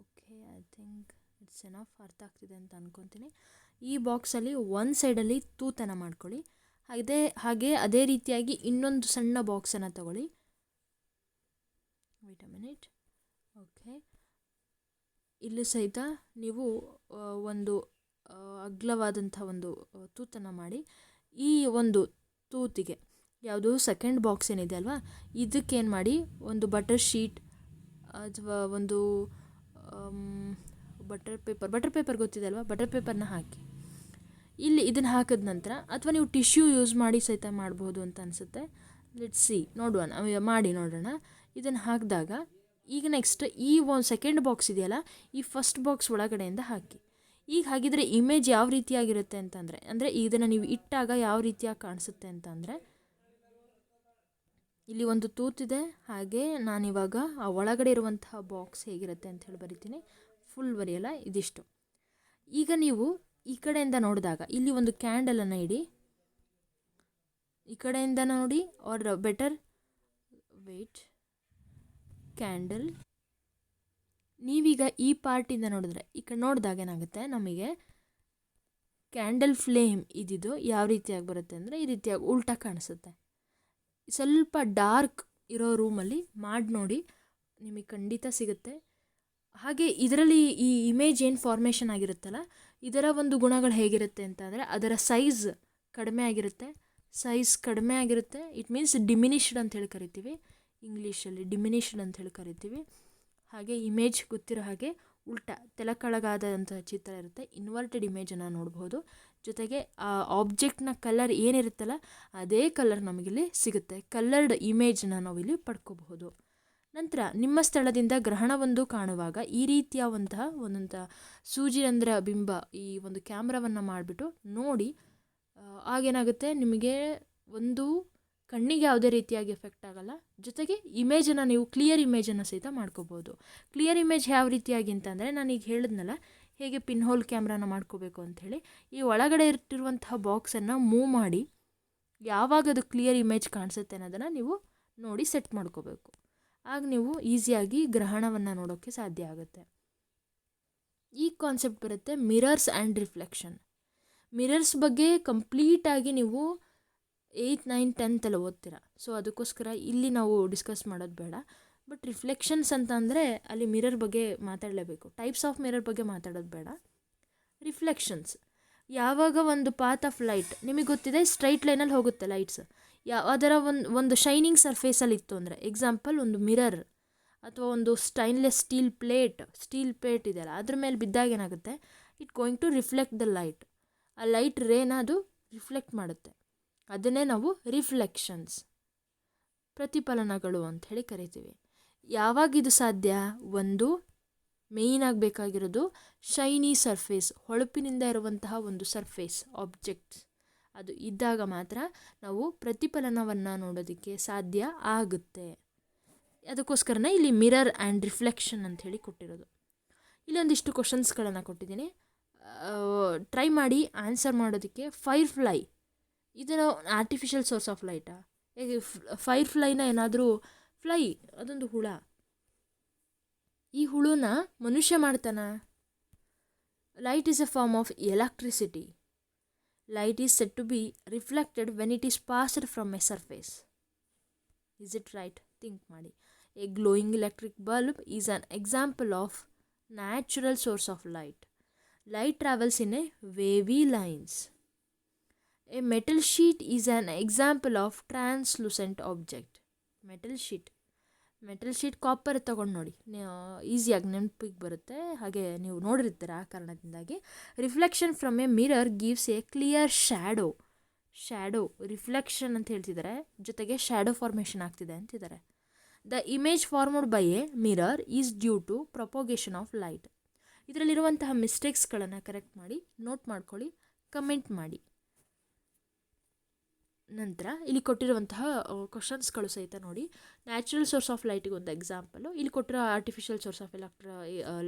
okay, I think it's enough, ಅರ್ಥ ಆಗ್ತಿದೆ ಅಂತ ಅಂದ್ಕೊತೀನಿ. ಈ ಬಾಕ್ಸಲ್ಲಿ ಒಂದು ಸೈಡಲ್ಲಿ ತೂತನ್ನು ಮಾಡ್ಕೊಳ್ಳಿ. ಅದೇ ರೀತಿಯಾಗಿ ಇನ್ನೊಂದು ಸಣ್ಣ ಬಾಕ್ಸನ್ನು ತಗೊಳ್ಳಿ. Wait a minute. ಓಕೆ, ಇಲ್ಲಿ ಸಹಿತ ನೀವು ಒಂದು ಅಗ್ಲವಾದಂಥ ಒಂದು ತೂತನ್ನು ಮಾಡಿ ಈ ಒಂದು ತೂತಿಗೆ ಯಾವುದು ಸೆಕೆಂಡ್ ಬಾಕ್ಸ್ ಏನಿದೆ ಅಲ್ವಾ, ಇದಕ್ಕೇನು ಮಾಡಿ ಒಂದು ಬಟರ್ ಶೀಟ್ ಅಥವಾ ಒಂದು ಬಟರ್ ಪೇಪರ್ ಗೊತ್ತಿದೆ ಅಲ್ವಾ, ಬಟರ್ ಪೇಪರ್ನ ಹಾಕಿ ಇಲ್ಲಿ ಇದನ್ನು ಹಾಕಿದ ನಂತರ, ಅಥವಾ ನೀವು ಟಿಶ್ಯೂ ಯೂಸ್ ಮಾಡಿ ಸಹಿತ ಮಾಡ್ಬೋದು ಅಂತ ಅನಿಸುತ್ತೆ. ಲೆಟ್ಸ್ ಸಿ, ಮಾಡಿ ನೋಡೋಣ. ಇದನ್ನು ಹಾಕಿದಾಗ ಈಗ ನೆಕ್ಸ್ಟ್ ಈ ಒಂದು ಸೆಕೆಂಡ್ ಬಾಕ್ಸ್ ಇದೆಯಲ್ಲ, ಈ ಫಸ್ಟ್ ಬಾಕ್ಸ್ ಒಳಗಡೆಯಿಂದ ಹಾಕಿ. ಈಗ ಹಾಗಿದ್ರೆ ಇಮೇಜ್ ಯಾವ ರೀತಿಯಾಗಿರುತ್ತೆ ಅಂದರೆ ಇದನ್ನು ನೀವು ಇಟ್ಟಾಗ ಯಾವ ರೀತಿಯಾಗಿ ಕಾಣಿಸುತ್ತೆ ಅಂತಂದರೆ, ಇಲ್ಲಿ ಒಂದು ತೂತಿದೆ. ಹಾಗೆ ನಾನಿವಾಗ ಆ ಒಳಗಡೆ ಇರುವಂತಹ ಬಾಕ್ಸ್ ಹೇಗಿರುತ್ತೆ ಅಂತ ಹೇಳಿ ಬರಿತೀನಿ. ಫುಲ್ ಬರೆಯಲ್ಲ, ಇದಿಷ್ಟು. ಈಗ ನೀವು ಈ ಕಡೆಯಿಂದ ನೋಡಿದಾಗ ಇಲ್ಲಿ ಒಂದು ಕ್ಯಾಂಡಲನ್ನು ಇಡಿ. ಈ ಕಡೆಯಿಂದ ನೋಡಿ, ಆರ್ ಬೆಟರ್ ವೇಟ್, ಕ್ಯಾಂಡಲ್. ನೀವೀಗ ಈ ಪಾರ್ಟಿಂದ ನೋಡಿದ್ರೆ, ಈ ಕಡೆ ನೋಡಿದಾಗ ಏನಾಗುತ್ತೆ, ನಮಗೆ ಕ್ಯಾಂಡಲ್ ಫ್ಲೇಮ್ ಇದ್ದಿದ್ದು ಯಾವ ರೀತಿಯಾಗಿ ಬರುತ್ತೆ ಅಂದರೆ ಈ ರೀತಿಯಾಗಿ ಉಲ್ಟಾ ಕಾಣಿಸುತ್ತೆ. ಸ್ವಲ್ಪ ಡಾರ್ಕ್ ಇರೋ ರೂಮಲ್ಲಿ ಮಾಡಿ ನೋಡಿ, ನಿಮಗೆ ಖಂಡಿತ ಸಿಗುತ್ತೆ. ಹಾಗೆ ಇದರಲ್ಲಿ ಈ ಇಮೇಜ್ ಏನು ಫಾರ್ಮೇಷನ್ ಆಗಿರುತ್ತಲ್ಲ, ಇದರ ಒಂದು ಗುಣಗಳು ಹೇಗಿರುತ್ತೆ ಅಂತಂದರೆ, ಅದರ ಸೈಜ್ ಕಡಿಮೆ ಆಗಿರುತ್ತೆ. ಇಟ್ ಮೀನ್ಸ್ ಡಿಮಿನಿಷ್ಡ್ ಅಂತ ಹೇಳಿ ಕರಿತೀವಿ, ಇಂಗ್ಲೀಷಲ್ಲಿ ಡಿಮಿನಿಷ್ಡ್ ಅಂತ ಹೇಳಿ ಕರಿತೀವಿ. ಹಾಗೆ ಇಮೇಜ್ ಗೊತ್ತಿರೋ ಹಾಗೆ ಉಲ್ಟಾ ತೆಲಕಳಗಾದಂಥ ಚಿತ್ರ ಇರುತ್ತೆ, ಇನ್ವರ್ಟೆಡ್ ಇಮೇಜನ್ನು ನೋಡ್ಬೋದು. ಜೊತೆಗೆ ಆ ಆಬ್ಜೆಕ್ಟ್ನ ಕಲರ್ ಏನಿರುತ್ತಲ್ಲ ಅದೇ ಕಲರ್ ನಮಗಿಲ್ಲಿ ಸಿಗುತ್ತೆ. ಕಲರ್ಡ್ ಇಮೇಜನ್ನ ನಾವಿಲ್ಲಿ ಪಡ್ಕೋಬಹುದು. ನಂತರ ನಿಮ್ಮ ಸ್ಥಳದಿಂದ ಗ್ರಹಣವೊಂದು ಕಾಣುವಾಗ ಈ ರೀತಿಯಾದಂತಹ ಒಂದೊಂದು ಸೂಜಿರಂಧ್ರ ಬಿಂಬ ಈ ಒಂದು ಕ್ಯಾಮ್ರಾವನ್ನು ಮಾಡಿಬಿಟ್ಟು ನೋಡಿ. ಆಗೇನಾಗುತ್ತೆ, ನಿಮಗೆ ಒಂದು ಕಣ್ಣಿಗೆ ಯಾವುದೇ ರೀತಿಯಾಗಿ ಎಫೆಕ್ಟ್ ಆಗಲ್ಲ. ಜೊತೆಗೆ ಇಮೇಜನ್ನು ನೀವು ಕ್ಲಿಯರ್ ಇಮೇಜನ್ನು ಸಹಿತ ಮಾಡ್ಕೋಬೋದು. ಕ್ಲಿಯರ್ ಇಮೇಜ್ ಯಾವ ರೀತಿಯಾಗಿ ಅಂತಂದರೆ, ನಾನೀಗ ಹೇಳಿದ್ನಲ್ಲ ಹೇಗೆ ಪಿನ್ ಹೋಲ್ ಕ್ಯಾಮ್ರಾನ ಮಾಡ್ಕೋಬೇಕು ಅಂಥೇಳಿ. ಈ ಒಳಗಡೆ ಇಟ್ಟಿರುವಂತಹ ಬಾಕ್ಸನ್ನು ಮೂವ್ ಮಾಡಿ ಯಾವಾಗ ಅದು ಕ್ಲಿಯರ್ ಇಮೇಜ್ ಕಾಣಿಸುತ್ತೆ ಅನ್ನೋದನ್ನು ನೀವು ನೋಡಿ ಸೆಟ್ ಮಾಡ್ಕೋಬೇಕು. ಆಗ ನೀವು ಈಸಿಯಾಗಿ ಗ್ರಹಣವನ್ನು ನೋಡೋಕ್ಕೆ ಸಾಧ್ಯ ಆಗುತ್ತೆ. ಈ ಕಾನ್ಸೆಪ್ಟ್ ಬರುತ್ತೆ ಮಿರರ್ಸ್ ಆ್ಯಂಡ್ ರಿಫ್ಲೆಕ್ಷನ್. ಮಿರರ್ಸ್ ಬಗ್ಗೆ ಕಂಪ್ಲೀಟಾಗಿ ನೀವು 8th 9th 10th ಎಲ್ಲ ಓದ್ತೀರಾ. ಸೊ ಅದಕ್ಕೋಸ್ಕರ ಇಲ್ಲಿ ನಾವು ಡಿಸ್ಕಸ್ ಮಾಡೋದು ಬೇಡ. ಬಟ್ ರಿಫ್ಲೆಕ್ಷನ್ಸ್ ಅಂತ ಅಂದರೆ ಅಲ್ಲಿ ಮಿರರ್ ಬಗ್ಗೆ ಮಾತಾಡಲೇಬೇಕು. ಟೈಪ್ಸ್ ಆಫ್ ಮಿರರ್ ಬಗ್ಗೆ ಮಾತಾಡೋದು ಬೇಡ. ರಿಫ್ಲೆಕ್ಷನ್ಸ್, ಯಾವಾಗ ಒಂದು ಪಾತ್ ಆಫ್ ಲೈಟ್ ನಿಮಗೆ ಗೊತ್ತಿದೆ, ಸ್ಟ್ರೈಟ್ ಲೈನಲ್ಲಿ ಹೋಗುತ್ತೆ ಲೈಟ್ಸ್. ಅದರ ಒಂದು ಶೈನಿಂಗ್ ಸರ್ಫೇಸಲ್ಲಿ ಇತ್ತು ಅಂದರೆ, ಎಕ್ಸಾಂಪಲ್ ಒಂದು ಮಿರರ್ ಅಥವಾ ಒಂದು ಸ್ಟೈನ್ಲೆಸ್ ಸ್ಟೀಲ್ ಪ್ಲೇಟ್ ಇದೆಯಲ್ಲ, ಅದ್ರ ಮೇಲೆ ಬಿದ್ದಾಗ ಏನಾಗುತ್ತೆ, it going to reflect the light. ಆ ಲೈಟ್ ರೇನ ಅದು ರಿಫ್ಲೆಕ್ಟ್ ಮಾಡುತ್ತೆ. ಅದನ್ನೇ ನಾವು ರಿಫ್ಲೆಕ್ಷನ್ಸ್, ಪ್ರತಿಫಲನಗಳು ಅಂತ ಹೇಳಿ ಕರಿತೀವಿ. ಯಾವಾಗ ಇದು ಸಾಧ್ಯ, ಒಂದು ಮೇಯ್ನ್ ಆಗಬೇಕಾಗಿರೋದು ಶೈನಿ ಸರ್ಫೇಸ್, ಹೊಳಪಿನಿಂದ ಇರುವಂತಹ ಒಂದು ಸರ್ಫೇಸ್ ಆಬ್ಜೆಕ್ಟ್ಸ್, ಅದು ಇದ್ದಾಗ ಮಾತ್ರ ನಾವು ಪ್ರತಿಫಲನವನ್ನು ನೋಡೋದಕ್ಕೆ ಸಾಧ್ಯ ಆಗುತ್ತೆ. ಅದಕ್ಕೋಸ್ಕರನೇ ಇಲ್ಲಿ ಮಿರರ್ ಆ್ಯಂಡ್ ರಿಫ್ಲೆಕ್ಷನ್ ಅಂಥೇಳಿ ಕೊಟ್ಟಿರೋದು. ಇಲ್ಲೊಂದಿಷ್ಟು ಕ್ವಶನ್ಸ್ಗಳನ್ನು ಕೊಟ್ಟಿದ್ದೀನಿ, ಟ್ರೈ ಮಾಡಿ ಆನ್ಸರ್ ಮಾಡೋದಕ್ಕೆ. ಫೈರ್ಫ್ಲೈ ಇದನ್ನು ಆರ್ಟಿಫಿಷಿಯಲ್ ಸೋರ್ಸ್ ಆಫ್ ಲೈಟಾ? ಹೇಗೆ ಫೈರ್ಫ್ಲೈನ ಏನಾದರೂ ಅದೊಂದು ಹುಳ. ಈ ಹುಳುನ ಮನುಷ್ಯ ಮಾಡ್ತಾನ? Light is a form of electricity. Light is said to be reflected when it is passed from a surface. Is it right? Think ಮಾಡಿ. A glowing electric bulb is an example of natural source of light. Light travels in a wavy lines. A metal sheet is an example of translucent object. metal sheet copper ತೊಗೊಂಡು ನೋಡಿ, ಈಸಿಯಾಗಿ ನೆನಪಿಗೆ ಬರುತ್ತೆ. ಹಾಗೆ ನೀವು ನೋಡಿರ್ತೀರ, ಆ ಕಾರಣದಿಂದಾಗಿ. Reflection from a mirror gives a clear shadow reflection ಅಂತ ಹೇಳ್ತಿದ್ದಾರೆ, ಜೊತೆಗೆ ಶ್ಯಾಡೋ ಫಾರ್ಮೇಷನ್ ಆಗ್ತಿದೆ ಅಂತಿದ್ದಾರೆ. The image formed by a mirror is due to propagation of light. ಇದರಲ್ಲಿರುವಂತಹ ಮಿಸ್ಟೇಕ್ಸ್ಗಳನ್ನು ಕರೆಕ್ಟ್ ಮಾಡಿ ನೋಟ್ ಮಾಡ್ಕೊಳ್ಳಿ, ಕಮೆಂಟ್ ಮಾಡಿ. ನಂತರ ಇಲ್ಲಿ ಕೊಟ್ಟಿರುವಂತಹ ಕ್ವಶನ್ಸ್ಗಳು ಸಹಿತ ನೋಡಿ. ನ್ಯಾಚುರಲ್ ಸೋರ್ಸ್ ಆಫ್ ಲೈಟಿಗೆ ಒಂದು ಎಕ್ಸಾಂಪಲು, ಇಲ್ಲಿ ಕೊಟ್ಟಿರೋ ಆರ್ಟಿಫಿಷಿಯಲ್ ಸೋರ್ಸ್ ಆಫ್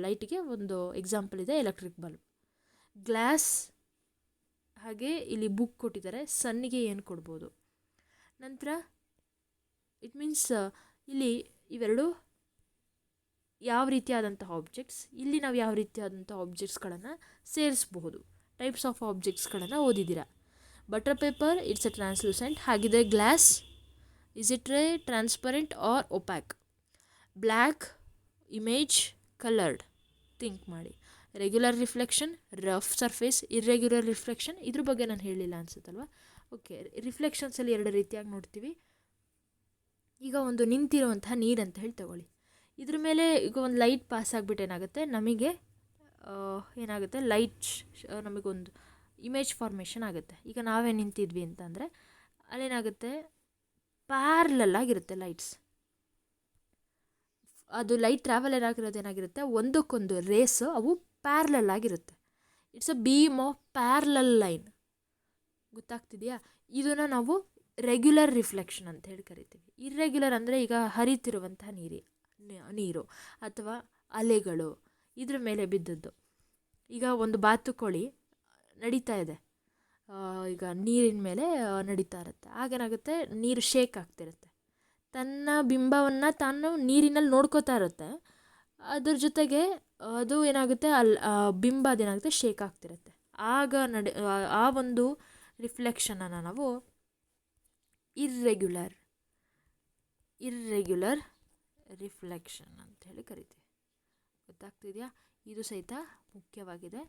ಲೈಟಿಗೆ ಒಂದು ಎಕ್ಸಾಂಪಲ್ ಇದೆ, ಎಲೆಕ್ಟ್ರಿಕ್ ಬಲ್ಬ್. ಗ್ಲಾಸ್, ಹಾಗೆ ಇಲ್ಲಿ ಬುಕ್ ಕೊಟ್ಟಿದ್ದಾರೆ. ಸನ್ನಿಗೆ ಏನು ಕೊಡ್ಬೋದು. ನಂತರ ಇಟ್ ಮೀನ್ಸ್ ಇಲ್ಲಿ ಇವೆರಡು ಯಾವ ರೀತಿಯಾದಂತಹ ಆಬ್ಜೆಕ್ಟ್ಸ್, ಇಲ್ಲಿ ನಾವು ಯಾವ ರೀತಿಯಾದಂಥ ಆಬ್ಜೆಕ್ಟ್ಸ್ಗಳನ್ನು ಸೇರಿಸಬಹುದು. ಟೈಪ್ಸ್ ಆಫ್ ಆಬ್ಜೆಕ್ಟ್ಸ್ಗಳನ್ನು ಓದಿದ್ದೀರಾ. Butter paper it's a translucent. ಹಾಗಿದ್ರೆ glass is it a transparent or opaque. Black image coloured. Think ಮಾಡಿ. Regular reflection, rough surface, irregular reflection. ಇದ್ರ ಬಗ್ಗೆ ನಾನು ಹೇಳಿಲ್ಲ ಅನ್ಸುತ್ತಲ್ವ. ಓಕೆ, ರಿಫ್ಲೆಕ್ಷನ್ಸಲ್ಲಿ ಎರಡು ರೀತಿಯಾಗಿ ನೋಡ್ತೀವಿ. ಈಗ ಒಂದು ನಿಂತಿರುವಂತಹ ನೀರು ಅಂತ ಹೇಳಿ ತಗೊಳ್ಳಿ. ಇದ್ರ ಮೇಲೆ ಈಗ ಒಂದು ಲೈಟ್ ಪಾಸ್ ಆಗಿಬಿಟ್ಟು ಏನಾಗುತ್ತೆ, ನಮಗೆ ಏನಾಗುತ್ತೆ, ಲೈಟ್ ನಮಗೊಂದು ಇಮೇಜ್ ಫಾರ್ಮೇಷನ್ ಆಗುತ್ತೆ. ಈಗ ನಾವೇ ನಿಂತಿದ್ವಿ ಅಂತಂದರೆ ಅಲ್ಲೇನಾಗುತ್ತೆ, ಪ್ಯಾರಲಲ್ಲಾಗಿರುತ್ತೆ ಲೈಟ್ಸ್. ಅದು ಲೈಟ್ ಟ್ರಾವೆಲ್ ಆಗಿರೋದು ಏನಾಗಿರುತ್ತೆ, ಒಂದಕ್ಕೊಂದು ರೇಸ್ ಅವು ಪ್ಯಾರಲಲ್ಲಾಗಿರುತ್ತೆ. It's a beam of parallel line. ಗೊತ್ತಾಗ್ತಿದೆಯಾ? ಇದನ್ನು ನಾವು ರೆಗ್ಯುಲರ್ ರಿಫ್ಲೆಕ್ಷನ್ ಅಂತ ಹೇಳಿ ಕರಿತೀವಿ. ಇರ್ರೆಗ್ಯುಲರ್ ಅಂದರೆ ಈಗ ಹರಿತಿರುವಂತಹ ನೀರು ಅಥವಾ ಅಲೆಗಳು ಇದ್ರ ಮೇಲೆ ಬಿದ್ದದ್ದು. ಈಗ ಒಂದು ಬಾತುಕೋಳಿ ನಡೀತಾ ಇದೆ, ಈಗ ನೀರಿನ ಮೇಲೆ ನಡೀತಾ ಇರುತ್ತೆ. ಆಗೇನಾಗುತ್ತೆ, ನೀರು ಶೇಕ್ ಆಗ್ತಿರುತ್ತೆ. ತನ್ನ ಬಿಂಬವನ್ನು ತಾನು ನೀರಿನಲ್ಲಿ ನೋಡ್ಕೋತಾ ಇರುತ್ತೆ. ಅದ್ರ ಜೊತೆಗೆ ಅದು ಏನಾಗುತ್ತೆ, ಬಿಂಬ ಅದೇನಾಗುತ್ತೆ, ಶೇಕ್ ಆಗ್ತಿರುತ್ತೆ. ಆಗ ಆ ಒಂದು ರಿಫ್ಲೆಕ್ಷನನ್ನು ನಾವು ಇರ್ರೆಗ್ಯುಲರ್ ರಿಫ್ಲೆಕ್ಷನ್ ಅಂತ ಹೇಳಿ ಕರಿತೀವಿ. ಗೊತ್ತಾಗ್ತಿದೆಯಾ? ಇದು ಸಹಿತ ಮುಖ್ಯವಾಗಿದೆ.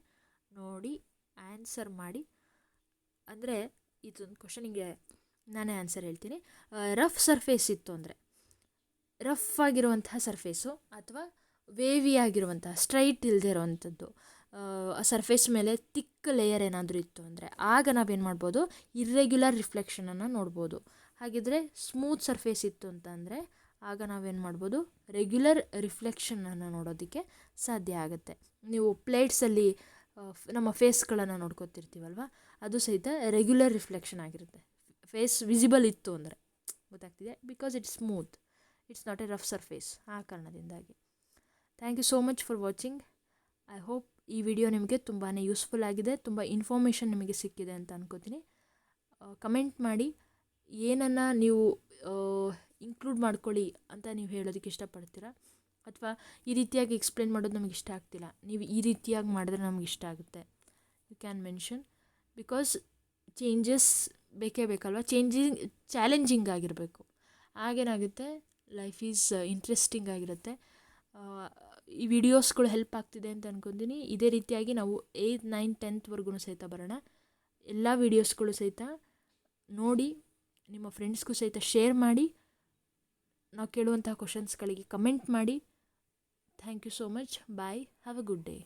ನೋಡಿ, ಆನ್ಸರ್ ಮಾಡಿ. ಅಂದರೆ ಇದೊಂದು ಕ್ವಶನಿಗೆ ನಾನೇ ಆನ್ಸರ್ ಹೇಳ್ತೀನಿ. ರಫ್ ಸರ್ಫೇಸ್ ಇತ್ತು ಅಂದರೆ, ರಫ್ ಆಗಿರುವಂತಹ ಸರ್ಫೇಸು ಅಥವಾ ವೇವಿ ಆಗಿರುವಂತಹ ಸ್ಟ್ರೈಟ್ ಇಲ್ಲದೆ ಇರುವಂಥದ್ದು ಆ ಸರ್ಫೇಸ್ ಮೇಲೆ ತಿಕ್ ಲೇಯರ್ ಏನಾದರೂ ಇತ್ತು ಅಂದರೆ ಆಗ ನಾವೇನು ಮಾಡ್ಬೋದು, ಇರ್ರೆಗ್ಯುಲರ್ ರಿಫ್ಲೆಕ್ಷನನ್ನು ನೋಡ್ಬೋದು. ಹಾಗಿದ್ರೆ ಸ್ಮೂತ್ ಸರ್ಫೇಸ್ ಇತ್ತು ಅಂತಂದರೆ ಆಗ ನಾವೇನು ಮಾಡ್ಬೋದು, ರೆಗ್ಯುಲರ್ ರಿಫ್ಲೆಕ್ಷನನ್ನು ನೋಡೋದಕ್ಕೆ ಸಾಧ್ಯ ಆಗುತ್ತೆ. ನೀವು ಪ್ಲೇಟ್ಸಲ್ಲಿ ನಮ್ಮ ಫೇಸ್ಗಳನ್ನು ನೋಡ್ಕೊತಿರ್ತೀವಲ್ವ, ಅದು ಸಹಿತ ರೆಗ್ಯುಲರ್ ರಿಫ್ಲೆಕ್ಷನ್ ಆಗಿರುತ್ತೆ. ಫೇಸ್ ವಿಸಿಬಲ್ ಇತ್ತು ಅಂದರೆ. ಗೊತ್ತಾಗ್ತಿದೆ? Because it's smooth, it's not a rough surface. ಆ ಕಾರಣದಿಂದಾಗಿ. Thank you so much for watching. I hope ಈ ವಿಡಿಯೋ ನಿಮಗೆ ತುಂಬಾ ಯೂಸ್ಫುಲ್ ಆಗಿದೆ, ತುಂಬ ಇನ್ಫಾರ್ಮೇಷನ್ ನಿಮಗೆ ಸಿಕ್ಕಿದೆ ಅಂತ ಅನ್ಕೋತೀನಿ. ಕಮೆಂಟ್ ಮಾಡಿ, ಏನನ್ನು ನೀವು ಇನ್ಕ್ಲೂಡ್ ಮಾಡ್ಕೊಳ್ಳಿ ಅಂತ ನೀವು ಹೇಳೋದಕ್ಕೆ ಇಷ್ಟಪಡ್ತೀರಾ, ಅಥವಾ ಈ ರೀತಿಯಾಗಿ ಎಕ್ಸ್ಪ್ಲೇನ್ ಮಾಡೋದು ನಮಗೆ ಇಷ್ಟ ಆಗ್ತಿಲ್ಲ, ನೀವು ಈ ರೀತಿಯಾಗಿ ಮಾಡಿದ್ರೆ ನಮ್ಗೆ ಇಷ್ಟ ಆಗುತ್ತೆ, you can mention. Because changes ಬೇಕೇ ಬೇಕಲ್ವ. ಚಾಲೆಂಜಿಂಗ್ ಆಗಿರಬೇಕು. ಆಗೇನಾಗುತ್ತೆ, ಲೈಫ್ ಈಸ್ ಇಂಟ್ರೆಸ್ಟಿಂಗ್ ಆಗಿರುತ್ತೆ. ಈ ವಿಡಿಯೋಸ್ಗಳು ಹೆಲ್ಪ್ ಆಗ್ತಿದೆ ಅಂತ ಅಂದ್ಕೊತೀನಿ. ಇದೇ ರೀತಿಯಾಗಿ ನಾವು 8th 9th 10th ಸಹಿತ ಬರೋಣ. ಎಲ್ಲ ವೀಡಿಯೋಸ್ಗಳು ಸಹಿತ ನೋಡಿ, ನಿಮ್ಮ ಫ್ರೆಂಡ್ಸ್ಗೂ ಸಹಿತ ಶೇರ್ ಮಾಡಿ, ನಾವು ಕೇಳುವಂತಹ ಕ್ವಶನ್ಸ್ಗಳಿಗೆ ಕಮೆಂಟ್ ಮಾಡಿ. Thank you so much. Bye. Have a good day.